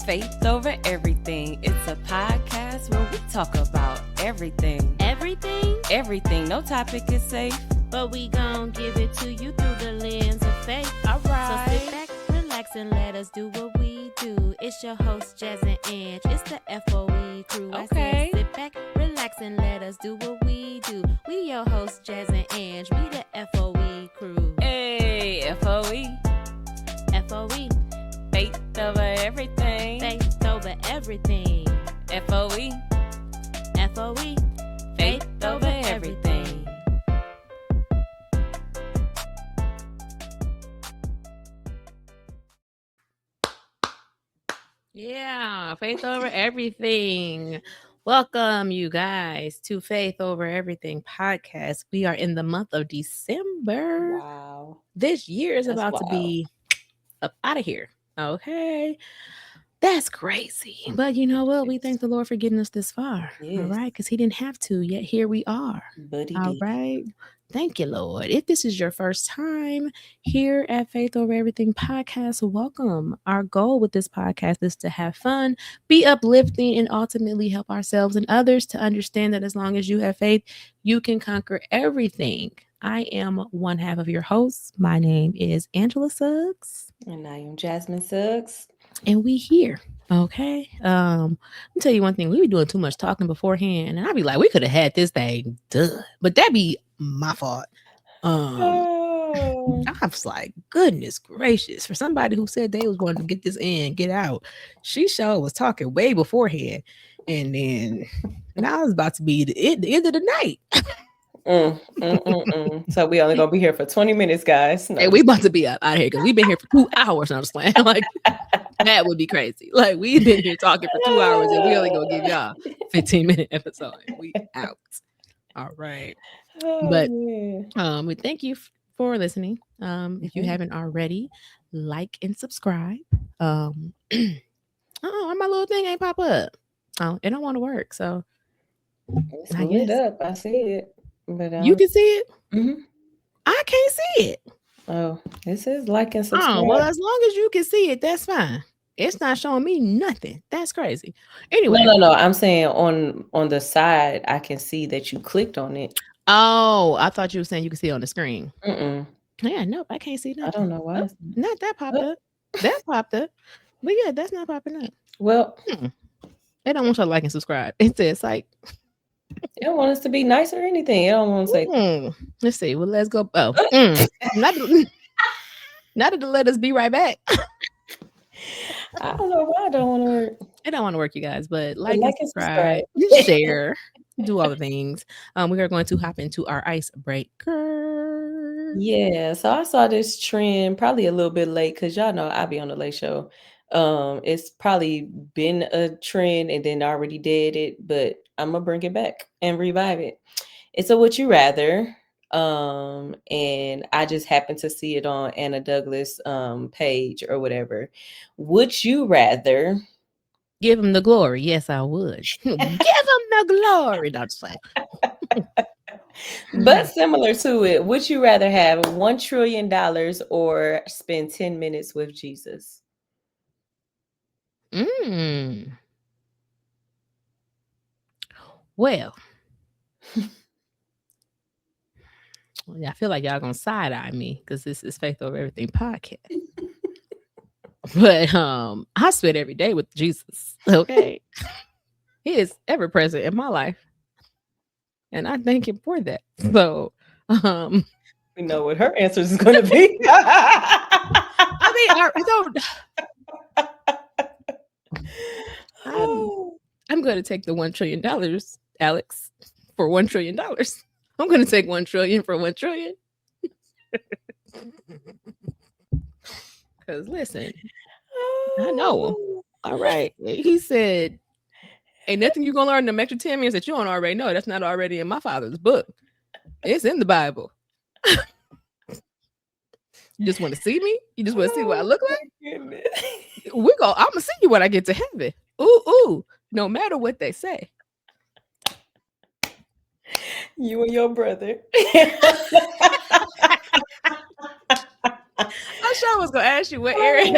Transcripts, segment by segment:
is Faith Over Everything. It's a podcast where we talk about everything. Everything. No topic is safe. But we gon' give it to you through the lens of faith. All right. So sit back, relax, and let us do what we do. It's your host, Jazz and Ange. It's the FOE crew. Okay. I said sit back, relax, and let us do what we do. We your host, Jazz and Ange. We the FOE crew. Hey, FOE. FOE. Faith Over Everything. Faith over everything. FOE. FOE. Faith Over Everything. Yeah, Faith Over Everything. Welcome, you guys, to Faith Over Everything podcast. We are in the month of December. Wow. This year is That's about to be up out of here. Okay. That's crazy. But you know what? We thank the Lord for getting us this far. Yes. All right. Because he didn't have to, yet here we are. But he All did. right. Thank you, Lord. If this is your first time here at Faith Over Everything podcast, welcome. Our goal with this podcast is to have fun, be uplifting, and ultimately help ourselves and others to understand that as long as you have faith, you can conquer everything. I am one half of your host. My name is Angela Suggs. And I am Jasmine Suggs. And we here. Okay. Let me tell you one thing. We be doing too much talking beforehand. And I'd be like, we could have had this thing done. But that'd be my fault. I was like, goodness gracious. For somebody who said they was going to get this in, get out. She sure was talking way beforehand. And then now it's about to be the end of the night. So we only gonna be here for 20 minutes, guys. No. Hey, we about to be out of here because we've been here for 2 hours. I'm just playing. Like that would be crazy. Like we've been here talking for 2 hours and we only gonna give y'all 15-minute episode. We out. All right. But we thank you for listening. If you haven't already, like and subscribe. My little thing ain't pop up. Oh, it don't want to work. So it's lit up. I see it. But you can see it. Mm-hmm. I can't see it. Oh, it says like and subscribe. Oh, well, as long as you can see it, that's fine. It's not showing me nothing. That's crazy. Anyway. No. I'm saying on the side, I can see that you clicked on it. Oh, I thought you were saying you can see it on the screen. Yeah, nope, I can't see nothing. I don't know why. Not that popped up. That popped up. But yeah, that's not popping up. Well, they don't want you to like and subscribe. It says like they don't want us to be nice or anything. They don't want to say. Let's see. Well, let's go. Oh, not to let us be right back. I don't know why I don't want to work. It don't want to work, you guys, but like and subscribe, share, do all the things. We are going to hop into our icebreaker. Yeah, so I saw this trend probably a little bit late because y'all know I be on the late show. It's probably been a trend and then already did it, but I'm gonna bring it back and revive it. It's a would you rather. And I just happened to see it on Anna Douglas page or whatever. Would you rather give him the glory? Yes, I would. Give him the glory. Don't say. But similar to it, would you rather have $1 trillion or spend 10 minutes with Jesus? Well, I feel like y'all gonna side eye me because this is Faith Over Everything podcast. But I spend every day with Jesus. Okay, he is ever present in my life, and I thank him for that. So, we know what her answer is going to be. I mean, I'm going to take the $1 trillion, Alex, for $1 trillion. I'm going to take 1 trillion for 1 trillion. Because listen, I know him. All right. He said, ain't nothing you're going to learn in the extra 10 minutes that you don't already know. That's not already in my father's book. It's in the Bible. You just want to see me? You just want to see what I look like? I'm going to see you when I get to heaven. Ooh. No matter what they say. You and your brother. I sure was gonna ask you what area.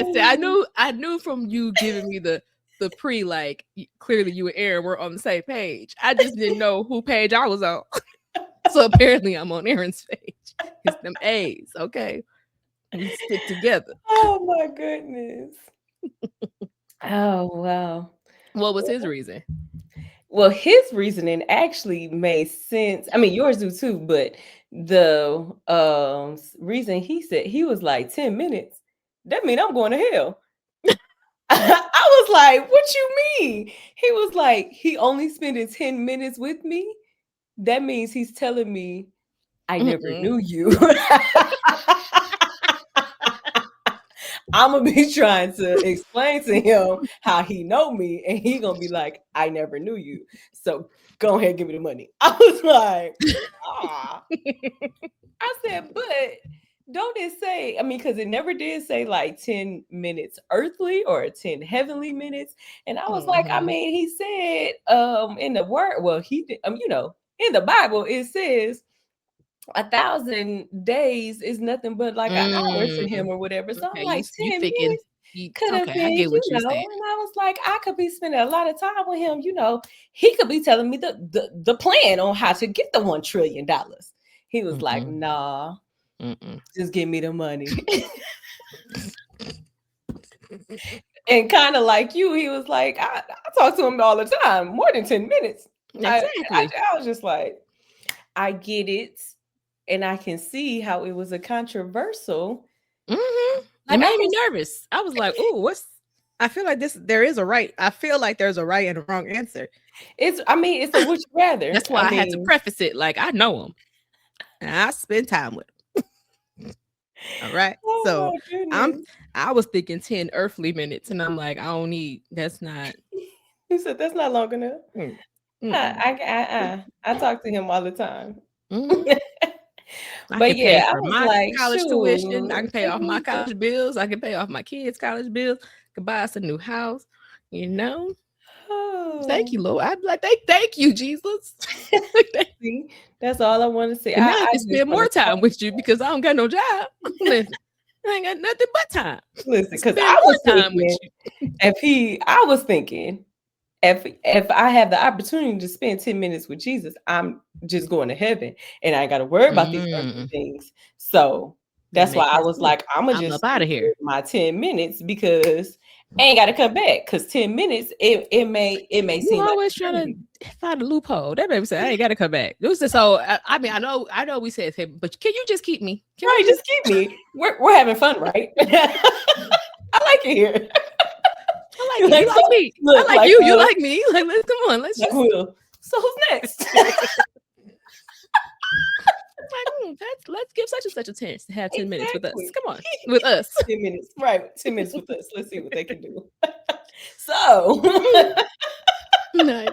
I knew from you giving me the the pre like clearly you and Aaron were on the same page. I just didn't know who page I was on. So apparently I'm on Aaron's page. It's them A's, okay? We stick together. Oh my goodness. Oh wow. What was his reason? Well, his reasoning actually made sense. I mean, yours do too, but the reason he said he was like 10 minutes, that mean I'm going to hell. I was like, what you mean? He was like, he only spending 10 minutes with me. That means he's telling me I never Mm-mm. knew you. I'm gonna be trying to explain to him how he know me, and he gonna be like, "I never knew you." So go ahead, and give me the money. I was like, "Ah," I said, "But don't it say? I mean, because it never did say like 10 minutes earthly or 10 heavenly minutes." And I was like, "I Mhm. mean, he said, in the word. Well, he did. In the Bible, it says." 1,000 days is nothing but like an hour to him Mm. or whatever. So I'm Okay, like, you 10 thinking minutes he could have okay, I been, get what you're and saying. I was like, I could be spending a lot of time with him. He could be telling me the plan on how to get the $1 trillion. He was like, Mm-mm. nah, Mm-mm. just give me the money. And kind of like you, he was like, I talk to him all the time, more than 10 minutes. Exactly. I was just like, I get it. And I can see how it was a controversial. Mhm. It Like I made me was nervous. I was like, "Ooh, what's?" I feel like there is a right. I feel like there's a right and a wrong answer. it's a would you rather. That's I why I had to mean, preface it like I know him and I spend time with him. All right. oh So my I'm goodness. I was thinking 10 earthly minutes, and I'm like, I don't need. That's not. He said that's not long enough. Mm, mm-mm. I talk to him all the time. Mhm. I But can pay yeah, I for was my like, college tuition. I shoot, can pay take off my me to college bills. I can pay off my kids' college bills. I can buy us a new house. You know. Thank oh. you, Lord. I'd be like, thank you, Jesus. Like, See, that's all I want to say. and now I I can just spend want more to talk. time with you because I don't got no job. Listen, I ain't got nothing but time Listen, to because spend I was more time with thinking, you. I was thinking if I have the opportunity to spend 10 minutes with Jesus, I'm just going to heaven and I ain't got to worry about these earthly Mm, things. So that that's why makes I sense was too. like, I'm gonna I'm up just out stick of here. with my 10 minutes because I ain't got to come back. Because 10 minutes, it may You seem like always trying eternity. to find a loophole. That baby said, I ain't got to come back. It was just so, I mean, I know we said, hey, but can you just keep me? Can we Right, just, just keep me. We're having fun, right? I like it here. I like it. You Like so, like me. I look, like you. You like me. Like, let's come on. Let's like just, Will. So who's next? like, let's give such and such a chance to have 10 minutes with us. Exactly. Come on. With us. 10 minutes. Right. 10 minutes with us. Let's see what they can do. So, Nice.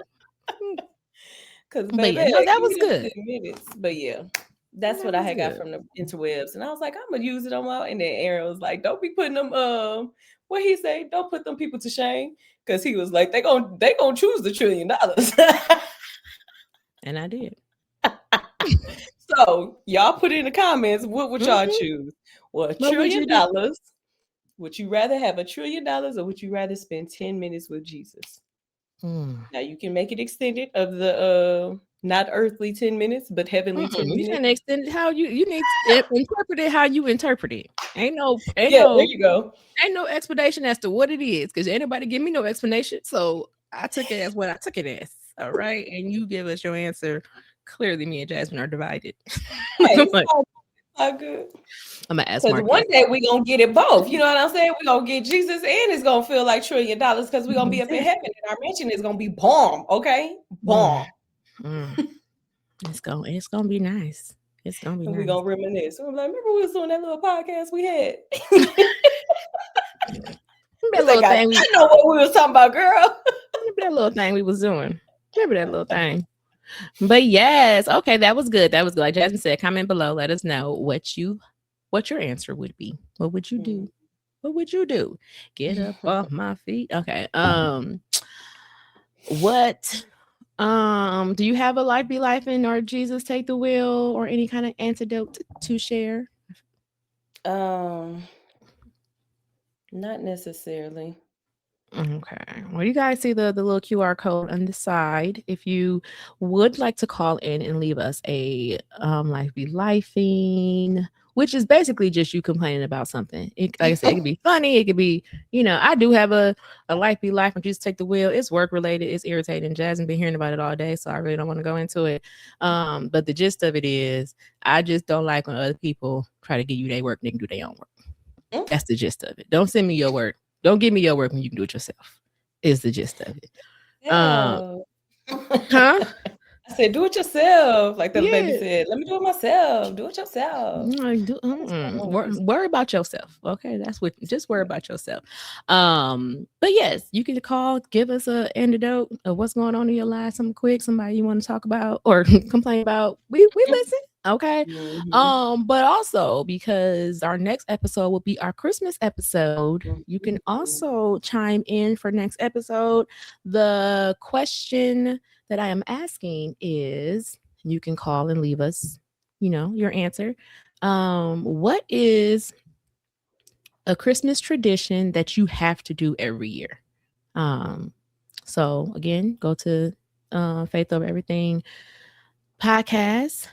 because But baby, yeah, no, that give me was them good. 10 minutes. But yeah, that's That what I was had got good. from the interwebs. And I was like, I'm gonna use it on my, and then Aaron was like, don't be putting them what he say, don't put them people to shame. Cause he was like, they gonna choose the $1 trillion. And I did. So y'all put in the comments, what would y'all Mhm. choose? Well, a What would you trillion do? dollars. Would you rather have $1 trillion or would you rather spend 10 minutes with Jesus? Mm. Now you can make it extended of the not earthly 10 minutes, but heavenly 10 You minutes. can extend it how you need to interpret it how you interpret it. Ain't no ain't Yeah, there no you go. ain't no explanation as to what it is because anybody give me no explanation. So I took it as what I took it as. All right. And you give us your answer. Clearly, me and Jasmine are divided. Hey, I'm it's like, all good. I'm gonna ask Because one Marcus. day we gonna get it both. You know what I'm saying? We're gonna get Jesus and it's gonna feel like $1 trillion because we're gonna be up in heaven Exactly. and our mansion is gonna be bomb, okay? Mm, Bomb. mm. It's gonna be nice. It's gonna be And we're nice. gonna reminisce. We're like, remember we was doing that little podcast we had? That He's like, little I thing know what we was talking about, girl. remember that little thing we was doing. Remember that little thing. But yes, okay, that was good. That was good. Like Jasmine said, comment below. Let us know what your answer would be. What would you do? What would you do? Get up off my feet. Okay. What do you have a life be life in or Jesus take the wheel or any kind of antidote to share? um, not necessarily. Okay. Well, you guys see the little QR code on the side. If you would like to call in and leave us a life be lifing, which is basically just you complaining about something. Like I said, it could be funny. It could be, I do have a life be life and just take the wheel. It's work related. It's irritating. Jasmine been hearing about it all day, so I really don't want to go into it. But the gist of it is, I just don't like when other people try to give you their work and they can do their own work. That's the gist of it. Don't send me your work. Don't give me your work when you can do it yourself. Is the gist of it. Um, Yeah. huh? I said, do it yourself. Like the baby Yeah. said, let me do it myself. Do it yourself. Like, What's going on with these worry about yourself. Okay, that's what. Just worry about yourself. But yes, you can call, give us a antidote of what's going on in your life. Something quick, somebody you want to talk about or complain about. We listen. Okay. people? But also because our next episode will be our Christmas episode, you can Mhm. also chime in for next episode. The question that I am asking is, you can call and leave us, your answer. What is a Christmas tradition that you have to do every year? Um, so again, go to Faith Over Everything podcast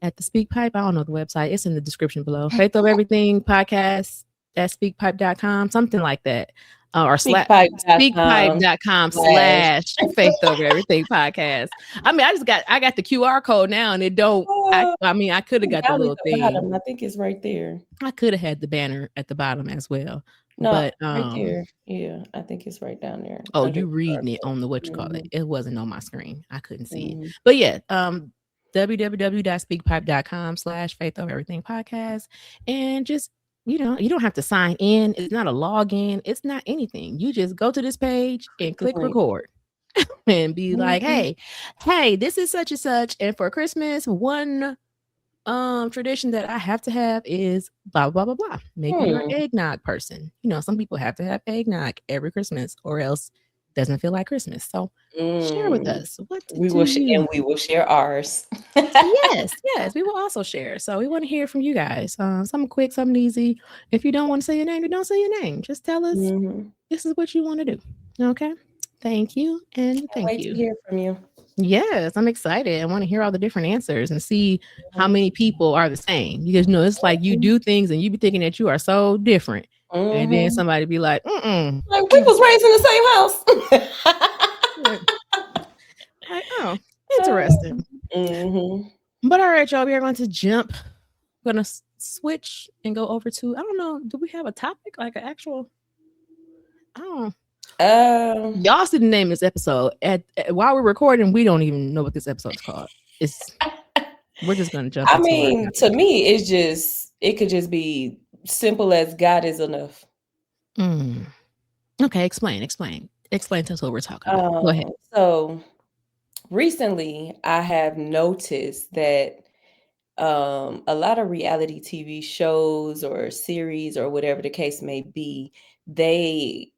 at the Speak Pipe. I don't know the website. It's in the description below. Faith Over Everything podcast at speakpipe.com, something like that. Or Speakpipe.com speakpipe.com slash. slash Faith Over Everything podcast. I mean, I got the QR code now and it don't Oh, I mean I could have got the down at little the thing. bottom. I think it's right there. I could have had the banner at the bottom as well. No, But right there. Yeah, I think it's right down there oh, under you the QR reading it code. on the what you call it. Mhm, It wasn't on my screen. I couldn't see it. mhm, But yeah, www.speakpipe.com slash faith of everything podcast. And just, you don't have to sign in. It's not a login. It's not anything. You just go to this page and click the click link. record and be like, Mhm, hey, this is such and such. And for Christmas, one tradition that I have to have is blah blah blah blah. Maybe you're hmm, an eggnog person. Some people have to have eggnog every Christmas or else it doesn't feel like Christmas. So share with mm. us, what We do will and you? we will share ours. Yes, yes, we will also share. So we want to hear from you guys. Something quick, something easy. If you don't want to say your name, you don't say your name. Just tell us Mhm. this is what you want to do. Okay. Thank you and Can't thank wait to you. hear from you. Yes, I'm excited. I want to hear all the different answers and see how Mhm, many people are the same. Because it's like you mhm, do things and you be thinking that you are so different, and then mhm. somebody be like, "Mm, Like, we was raised in the same house. like, oh, Oh, interesting." mhm. But all right, y'all, we are going to jump. We're gonna switch and go over to, I don't know. Do we have a topic like an actual? I don't. Um, Y'all see the name of this episode. While we're recording, we don't even know what this episode is called. It's We're just gonna jump I into our mean, to topic. me, it could just be simple as God is enough. Mm. Okay, explain to us what we're talking about. Go ahead. So recently I have noticed that a lot of reality TV shows or series or whatever the case may be, they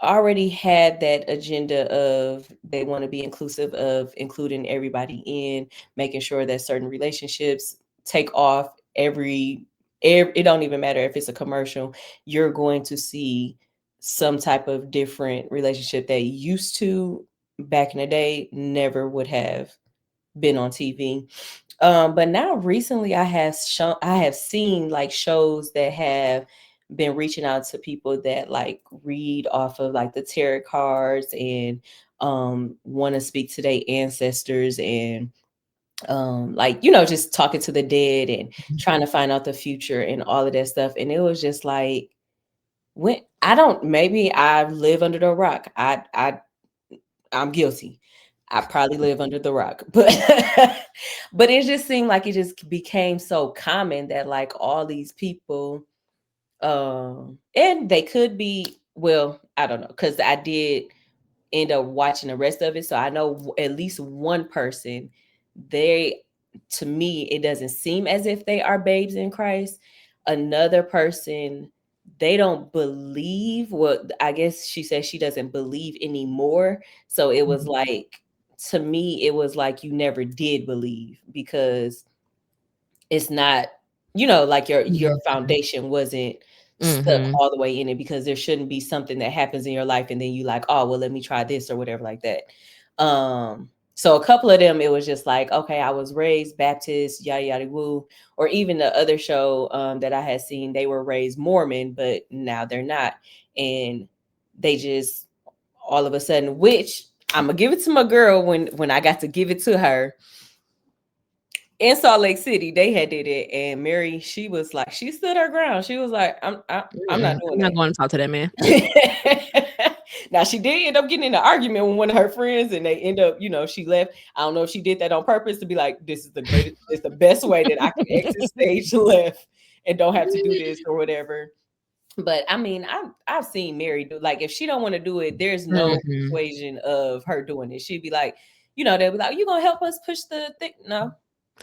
already had that agenda of they want to be inclusive of including everybody in, making sure that certain relationships take off it don't even matter if it's a commercial, you're going to see some type of different relationship that used to back in the day never would have been on TV. But now recently I have seen like shows that have been reaching out to people that like read off of like the tarot cards and want to speak to their ancestors and like just talking to the dead and trying to find out the future and all of that stuff. And it was just like when I don't maybe I live under the rock. I'm guilty. I probably live under the rock, but but it just seemed like it just became so common that like all these people, and they could be well, I don't know, because I did end up watching the rest of it, so I know at least one person. They, to me, it doesn't seem as if they are babes in Christ. Another person, they don't believe. Well, I guess she said she doesn't believe anymore. So it was Mhm. like, to me, it was like you never did believe because it's not, like your Mhm. foundation wasn't stuck Mm-hmm. all the way in it, because there shouldn't be something that happens in your life and then you like, oh well, let me try this or whatever like that. So a couple of them, it was just like, okay, I was raised Baptist, yada yada woo. Or even the other show that I had seen, they were raised Mormon, but now they're not. And they just all of a sudden, which I'm gonna give it to my girl when I got to give it to her in Salt Lake City, they had did it, and Mary, she was like, she stood her ground. She was like, I'm not I'm doing not going to talk to that man. that. Now she did end up getting in an argument with one of her friends, and they end up, she left. I don't know if she did that on purpose to be like, this is the greatest, it's the best way that I can exit stage left and don't have to do this or whatever. But I mean, I've seen Mary do, like, if she don't want to do it, there's no Mm-hmm. persuasion of her doing it. She'd be like, they'll be like, you gonna help us push the thing? No,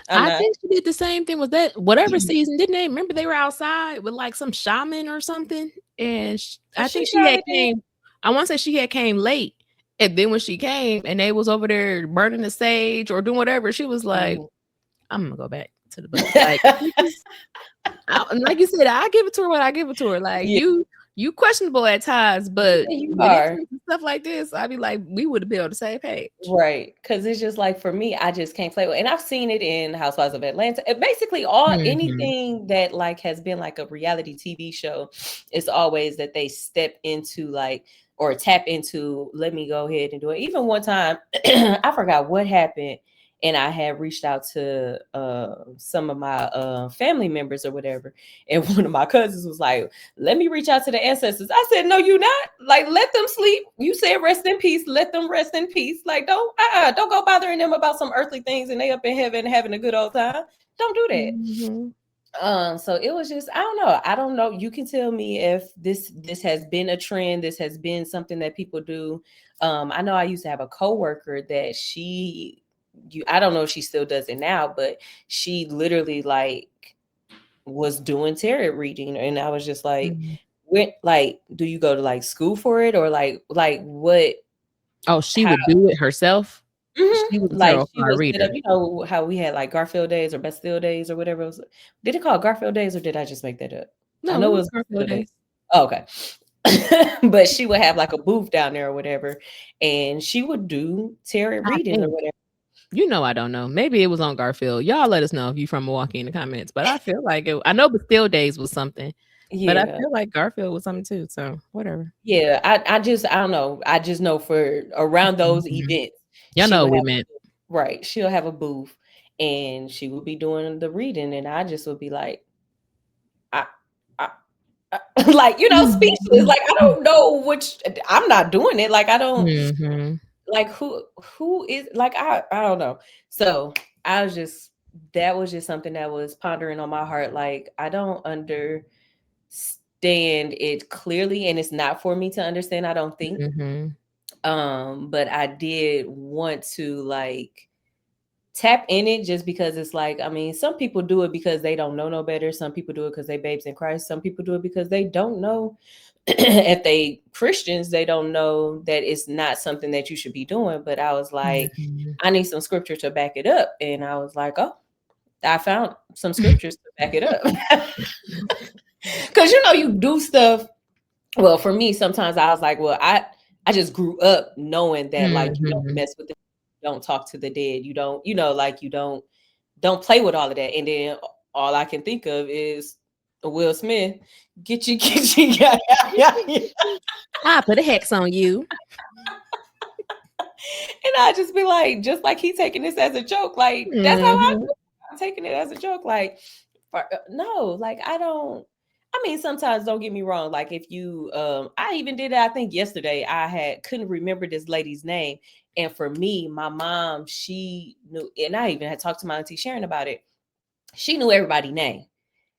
I'm I not. think she did the same thing with that whatever season, didn't they? Remember they were outside with like some shaman or something, and I She think she had probably did. came. I want to say she had came late, and then when she came and they was over there burning the sage or doing whatever, she was like, Mhm. "I'm gonna go back to the book." Like, and like you said, I give it to her what I give it to her. Like Yeah, you questionable at times, but you when it are. comes to stuff like this, I'd be like, we would have been on the same page. Right. Because it's just like, for me, I just can't play with, and I've seen it in Housewives of Atlanta. Basically, all Mm-hmm. anything that like has been like a reality TV show, it's always that they step into like, or tap into, let me go ahead and do it. Even one time, I forgot what happened, and I had reached out to some of my family members or whatever, and one of my cousins was like, let me reach out to the ancestors. I said, no, you not. Like, let them sleep. You said rest in peace. Let them rest in peace. Like, don't go bothering them about some earthly things and they up in heaven having a good old time. Don't do that. Mm-hmm. So it was just, I don't know. I don't know. You can tell me if this has been a trend, this has been something that people do. I know I used to have a coworker that I don't know if she still does it now, but she literally like was doing tarot reading, and I was just like, Mm-hmm. when, like, do you go to like school for it, or like what, Oh, she how? would do it herself. She was a Like, tarot she card would sit up, reader. how we had like Garfield days or Bastille days or whatever it was. Did it call Garfield days, or did I just make that up? I No, know it it was was Garfield Bastille days. days. Oh, okay. But she would have like a booth down there or whatever, and she would do tarot I readings or think. whatever. You know, I don't know. Maybe it was on Garfield. Y'all let us know if you from Milwaukee in the comments. But I feel like I know Bastille Days was something, but I Yeah. feel like Garfield was something too. So whatever. Yeah, I don't know. I just know for around those Mhm. events, Y'all she know would what we have meant. right. She'll have a booth, and she would be doing the reading, and I just would be like, I, I, like, speechless. Like, I don't know which. I'm not doing it. Like, I don't Mhm. like who is like, I don't know. So I was just, that was just something that was pondering on my heart. Like, I don't understand it clearly, and it's not for me to understand, I don't think. Mhm. But I did want to like tap in it, just because it's like, I mean, some people do it because they don't know no better. Some people do it because they babes in Christ. Some people do it because they don't know. If they Christians, they don't know that it's not something that you should be doing. But I was like, Mhm. I need some scripture to back it up. And I was like, oh, I found some scriptures to back it up. Because you do stuff. Well, for me, sometimes I was like, well, I just grew up knowing that, like, you don't Mhm. mess with the, don't talk to the dead, you don't, like, you don't play with all of that. And then all I can think of is Will Smith, get you, yeah, yeah, yeah. I put a hex on you. And I just be like, just like he taking this as a joke, like that's how Mhm. I'm taking it as a joke, like, no, like, I don't. I mean, sometimes, don't get me wrong. Like, if you, I even did it. I think yesterday I couldn't remember this lady's name, and for me, my mom, she knew, and I even had talked to my auntie Sharon about it. She knew everybody's name.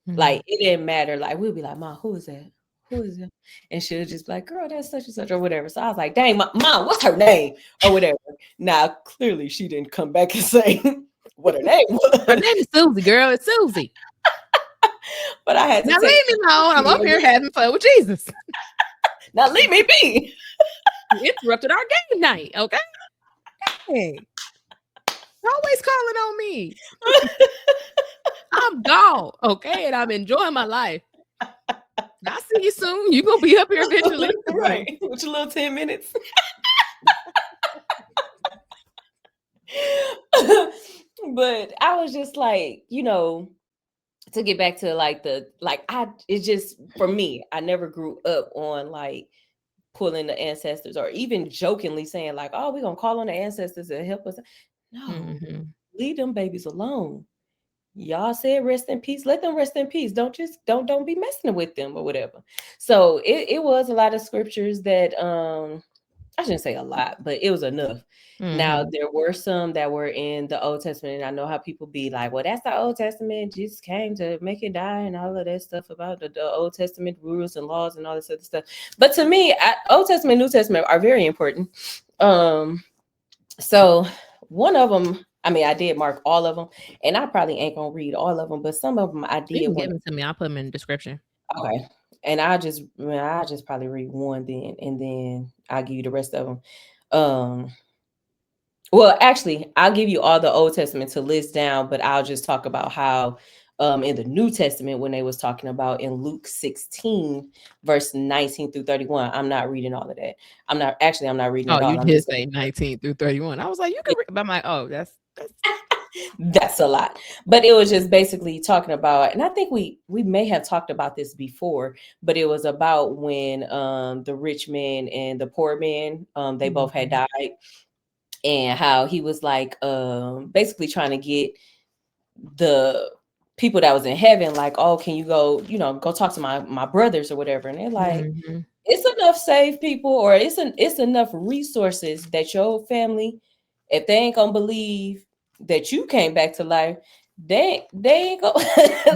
Like, Mhm. it didn't matter. Like, we'll be like, Mom, who is that? Who is that? And she'll just be like, girl, that's such and such or whatever. So I was like, dang, Mom, what's her name? Or whatever. Now, clearly, she didn't come back and say what her name Her was, name is Susie, girl. It's Susie. but I had to Now take leave me alone. I'm up here having fun with Jesus. now leave me be. You interrupted our game night. Okay. Hey, always calling on me. I'm gone. Okay. And I'm enjoying my life. I'll see you soon. You're gonna be up here eventually. Right. With your little 10 minutes. But I was just like, to get back to like it's just for me, I never grew up on like pulling the ancestors or even jokingly saying like, oh, we're gonna call on the ancestors to help us. No, Mm-hmm. leave them babies alone. Y'all said rest in peace. Let them rest in peace. Don't be messing with them or whatever. So it was a lot of scriptures that I shouldn't say a lot, but it was enough. Now Mm-hmm. there were some that were in the Old Testament, and I know how people be like, "Well, that's the Old Testament. Jesus came to make it die," and all of that stuff about the Old Testament rules and laws and all this other stuff. But to me, Old Testament, New Testament are very important. Um, so one of them, I mean, I did mark all of them, and I probably ain't gonna read all of them, but some of them I You did can give want. them to me. I'll put them in the description. Okay, and I just probably read one then, and then I'll give you the rest of them. Well, actually, I'll give you all the Old Testament to list down, but I'll just talk about how in the New Testament when they was talking about in Luke 16 verse 19 through 31. I'm not reading all of that. I'm not reading Oh, it you all. I'm did just say 19 through 31. I was like, you can read. But I'm like, oh, that's. that's a lot. But it was just basically talking about, and I think we may have talked about this before, but it was about when the rich man and the poor man they both had Mhm. died, and how he was like basically trying to get the people that was in heaven like, oh, can you go, go talk to my brothers or whatever, and they're like, Mhm. it's enough saved people, or it's enough resources that your family, if they ain't gonna believe that you came back to life, they ain't gonna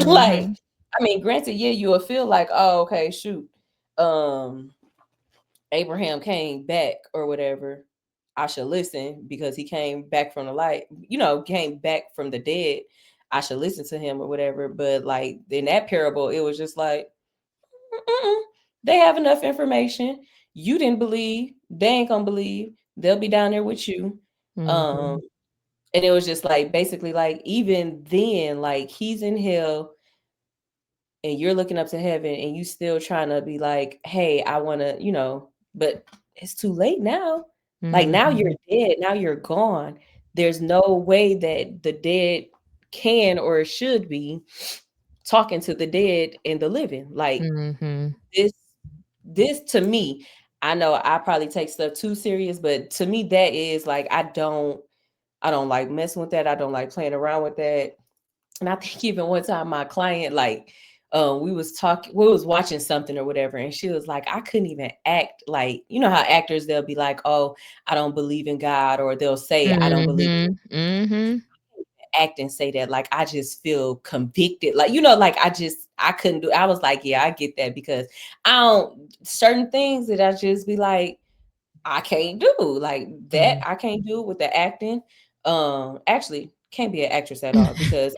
like, Mhm. I mean, granted, yeah, you'll feel like, oh, okay, shoot, um Abraham came back or whatever, I should listen because he came back from the light, came back from the dead. I should listen to him or whatever. But like in that parable, it was just like, mm-mm, they have enough information. You didn't believe, they ain't gonna believe. They'll be down there with you. Um, Mhm. and it was just like basically like even then, like he's in hell and you're looking up to heaven and you still trying to be like, hey, I want to, but it's too late now. Like now you're Mhm. dead, now you're gone. There's no way that the dead can or should be talking to the dead and the living. Like Mhm. this this to me, I know I probably take stuff too serious, but to me that is like I don't like messing with that. I don't like playing around with that. And I think even one time my client, like, we was watching something or whatever, and she was like, I couldn't even act like, how actors they'll be like, oh, I don't believe in God, or they'll say, I don't believe Mhm. Mhm. act and say that, like, I just feel convicted. Like, like I couldn't do, I was like, yeah, I get that because I don't, certain things that I just be like, I can't do like that. Mhm. I can't do with the acting. Actually can't be an actress at all because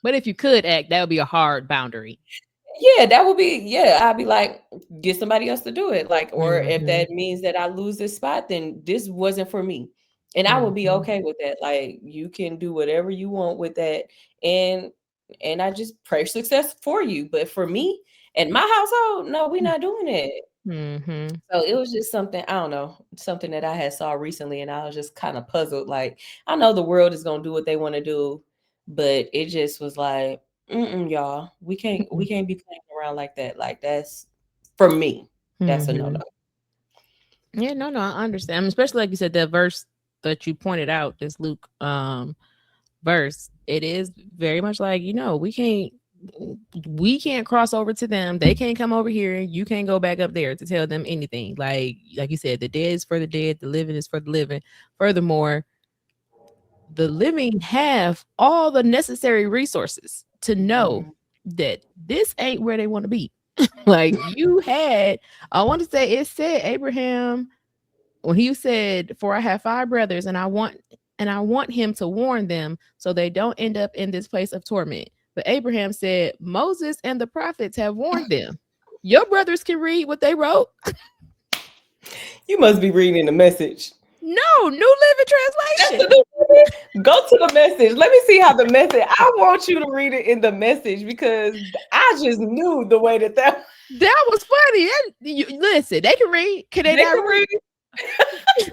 But if you could act, that would be a hard boundary. yeah, that would be, yeah, I'd be like, get somebody else to do it. Like, or if Mhm. that means that I lose this spot, then this wasn't for me. And I would be Mhm. okay with that. Like you can do whatever you want with that. And and I just pray success for you. But for me and my household, no, we're not doing it. Mhm. So it was just something, I don't know, something that I had saw recently and I was just kind of puzzled. Like, I know the world is gonna do what they want to do, but it just was like, y'all, we can't be playing around like that. Like that's for me, that's a no-no. Mhm. Yeah, no, I understand. Especially like you said, that verse that you pointed out, this Luke verse, it is very much like, we can't cross over to them. They can't come over here. You can't go back up there to tell them anything. Like you said, the dead is for the dead, the living is for the living. Furthermore, the living have all the necessary resources to know Mhm. that this ain't where they want to be. Like you had, I want to say it said Abraham when he said, "For I have five brothers, and I want him to warn them so they don't end up in this place of torment." But Abraham said, "Moses and the prophets have warned them. Your brothers can read what they wrote." You must be reading the message. No, New Living That's Translation. the new one? Go to the message. Let me see how the message. I want you to read it in the message because I just knew the way that That was funny. Listen, they can read. Can they they not can read? read.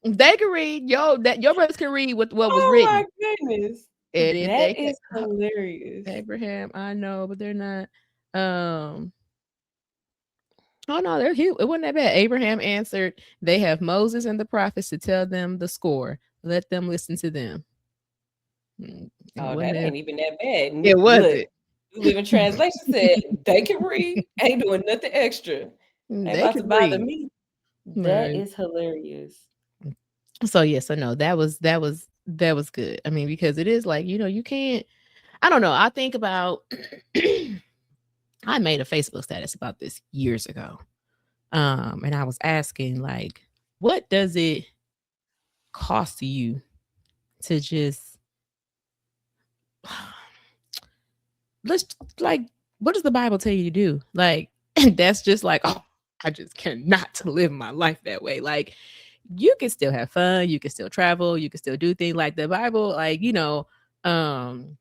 They can read. Your brothers can read what was Oh my written. goodness, And if that they can, is hilarious. Abraham, I know, but they're not. Um, oh no, they're cute. It wasn't that bad. Abraham answered, "They have Moses and the prophets to tell them the score. Let them listen to them." It Oh, wasn't that that. ain't even that bad. It Look, wasn't. New Living Translation said they can read. Ain't doing nothing extra. Ain't They about to can bother read. me. That Right. is hilarious. So yes, I know that was good. I mean, because it is like you can't. I don't know. I think about. I made a Facebook status about this years ago. And I was asking like, what does it cost you to just let's like what does the Bible tell you to do? Like that's just like, oh, I just cannot to live my life that way. Like you can still have fun, you can still travel, you can still do things like the Bible, like, um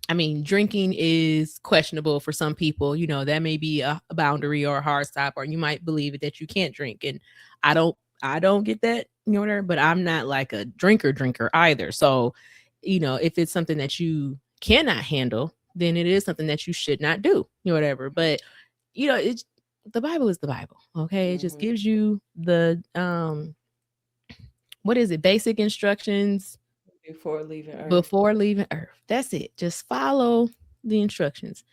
I mean, drinking is questionable for some people. That may be a boundary or a hard stop, or you might believe it that you can't drink. And I don't get that, whatever, but I'm not like a drinker either. So, if it's something that you cannot handle, then it is something that you should not do, whatever. But, it's the Bible is the Bible. Okay. It just Mhm. gives you the what is it, basic instructions Before leaving Earth. before leaving Earth. That's it. Just follow the instructions.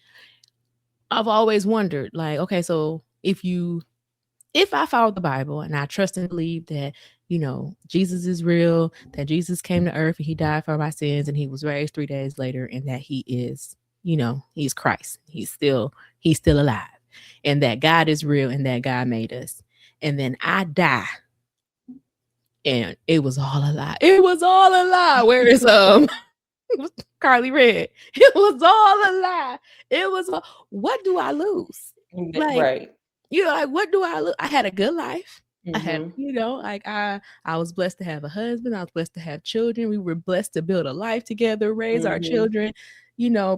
I've always wondered, like, okay, so if I follow the Bible and I trust and believe that, Jesus is real, that Jesus came to earth and he died for my sins and he was raised 3 days later, and that he is, he's Christ. He's still alive. And that God is real and that God made us. And then I die and it was all a lie. It was all a lie. Where is Carly Red? It was all a lie. It was what do I lose? Like, Right. like what do I lose? I had a good life. I had, Mhm. like I was blessed to have a husband. I was blessed to have children. We were blessed to build a life together, raise our Mhm. children,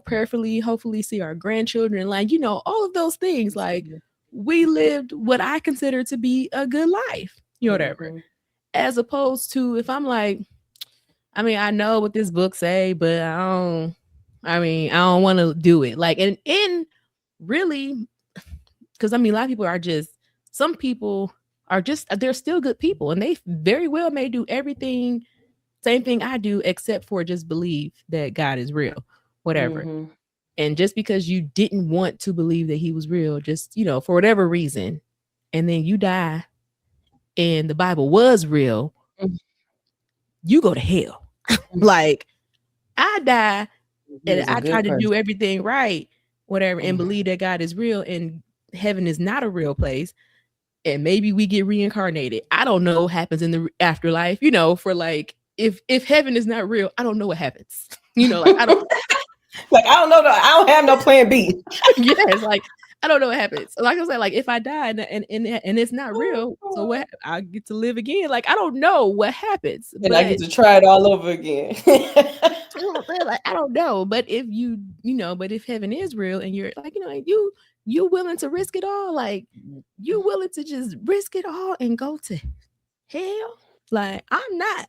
prayerfully, hopefully see our grandchildren. Like, all of those things. Like we lived what I consider to be a good life, whatever. Mhm. As opposed to if I'm like, I mean, I know what this book say, but I don't want to do it. Like, and in really, because I mean, a lot of people are just, some people are just, they're still good people and they very well may do everything, same thing I do, except for just believe that God is real, whatever. Mhm. And just because you didn't want to believe that he was real, just, for whatever reason, and then you die and the Bible was real, Mhm. you go to hell. Like, I die You and was a I try good to do person. everything right, whatever, and Mhm. believe that God is real and heaven is not a real place. And maybe we get reincarnated. I don't know what happens in the afterlife, for like, if heaven is not real, I don't know what happens. Like I don't Like I don't know. I don't have no plan B. yes, like I don't know what happens. Like I said, like if I die and it's not real, so what I get to live again. Like I don't know what happens, And I but get to try it all over again. you know what I'm saying? Like, I don't know, but if but if heaven is real and you're like, you willing to risk it all, like you willing to just risk it all and go to hell? Like I'm not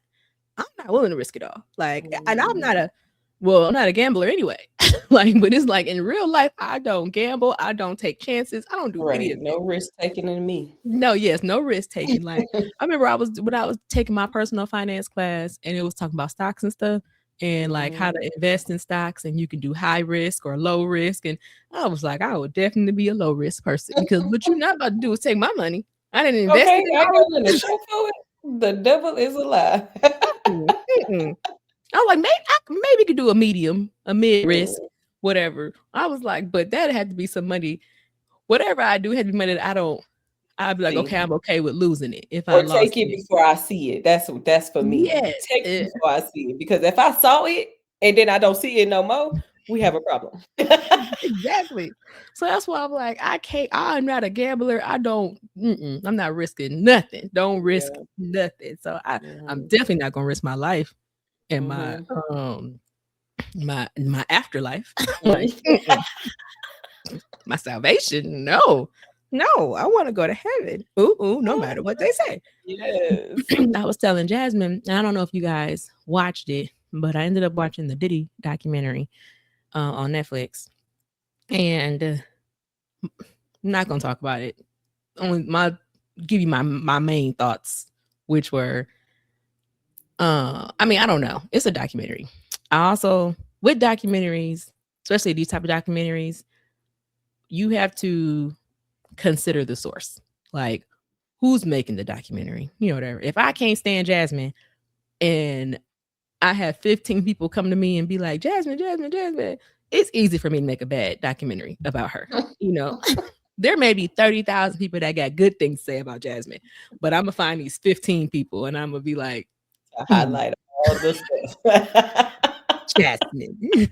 willing to risk it all. Like, and I'm not a gambler anyway. Like, but it's like in real life, I don't gamble, I don't take chances, I don't do any Right. of No it. risk taking in me. No, yes, no risk taking. Like I remember when I was taking my personal finance class and it was talking about stocks and stuff and like how Mhm. to invest in stocks and you can do high risk or low risk. And I was like, I would definitely be a low risk person because what you're not about to do is take my money. I didn't invest Okay, it in I got nothing to all. show for it. The devil is a lie. Mm, mm-mm. I was like, maybe could do a mid risk, Mm. whatever. I was like, but that had to be some money. Whatever I do had to be money that I'd be like, okay, See, I'm okay with losing it if I or lost take it it. before I see it. That's for me. Yes. Take it before I see it because if I saw it and then I don't see it no more, we have a problem. Exactly. So that's why I'm like, I can't. I'm not a gambler. I don't. I'm not risking nothing. Don't risk Yeah. nothing. So I'm Mhm. definitely not gonna risk my life and my Mhm. my afterlife. Like Mhm. my salvation. No, no. I want to go to heaven. Ooh, no matter what they say. Yes. I was telling Jasmine, and I don't know if you guys watched it, but I ended up watching the Diddy documentary on Netflix, and I'm not gonna talk about it. Only my give you my main thoughts, which were, I mean, I don't know. It's a documentary. I also with documentaries, especially these type of documentaries, you have to consider the source, like who's making the documentary. You know, whatever. If I can't stand Jasmine and I have 15 people come to me and be like, Jasmine, Jasmine, Jasmine. It's easy for me to make a bad documentary about her. You know, there may be 30,000 people that got good things to say about Jasmine, but I'm gonna find these 15 people and I'm gonna be like, To highlight all the stuff. Jasmine,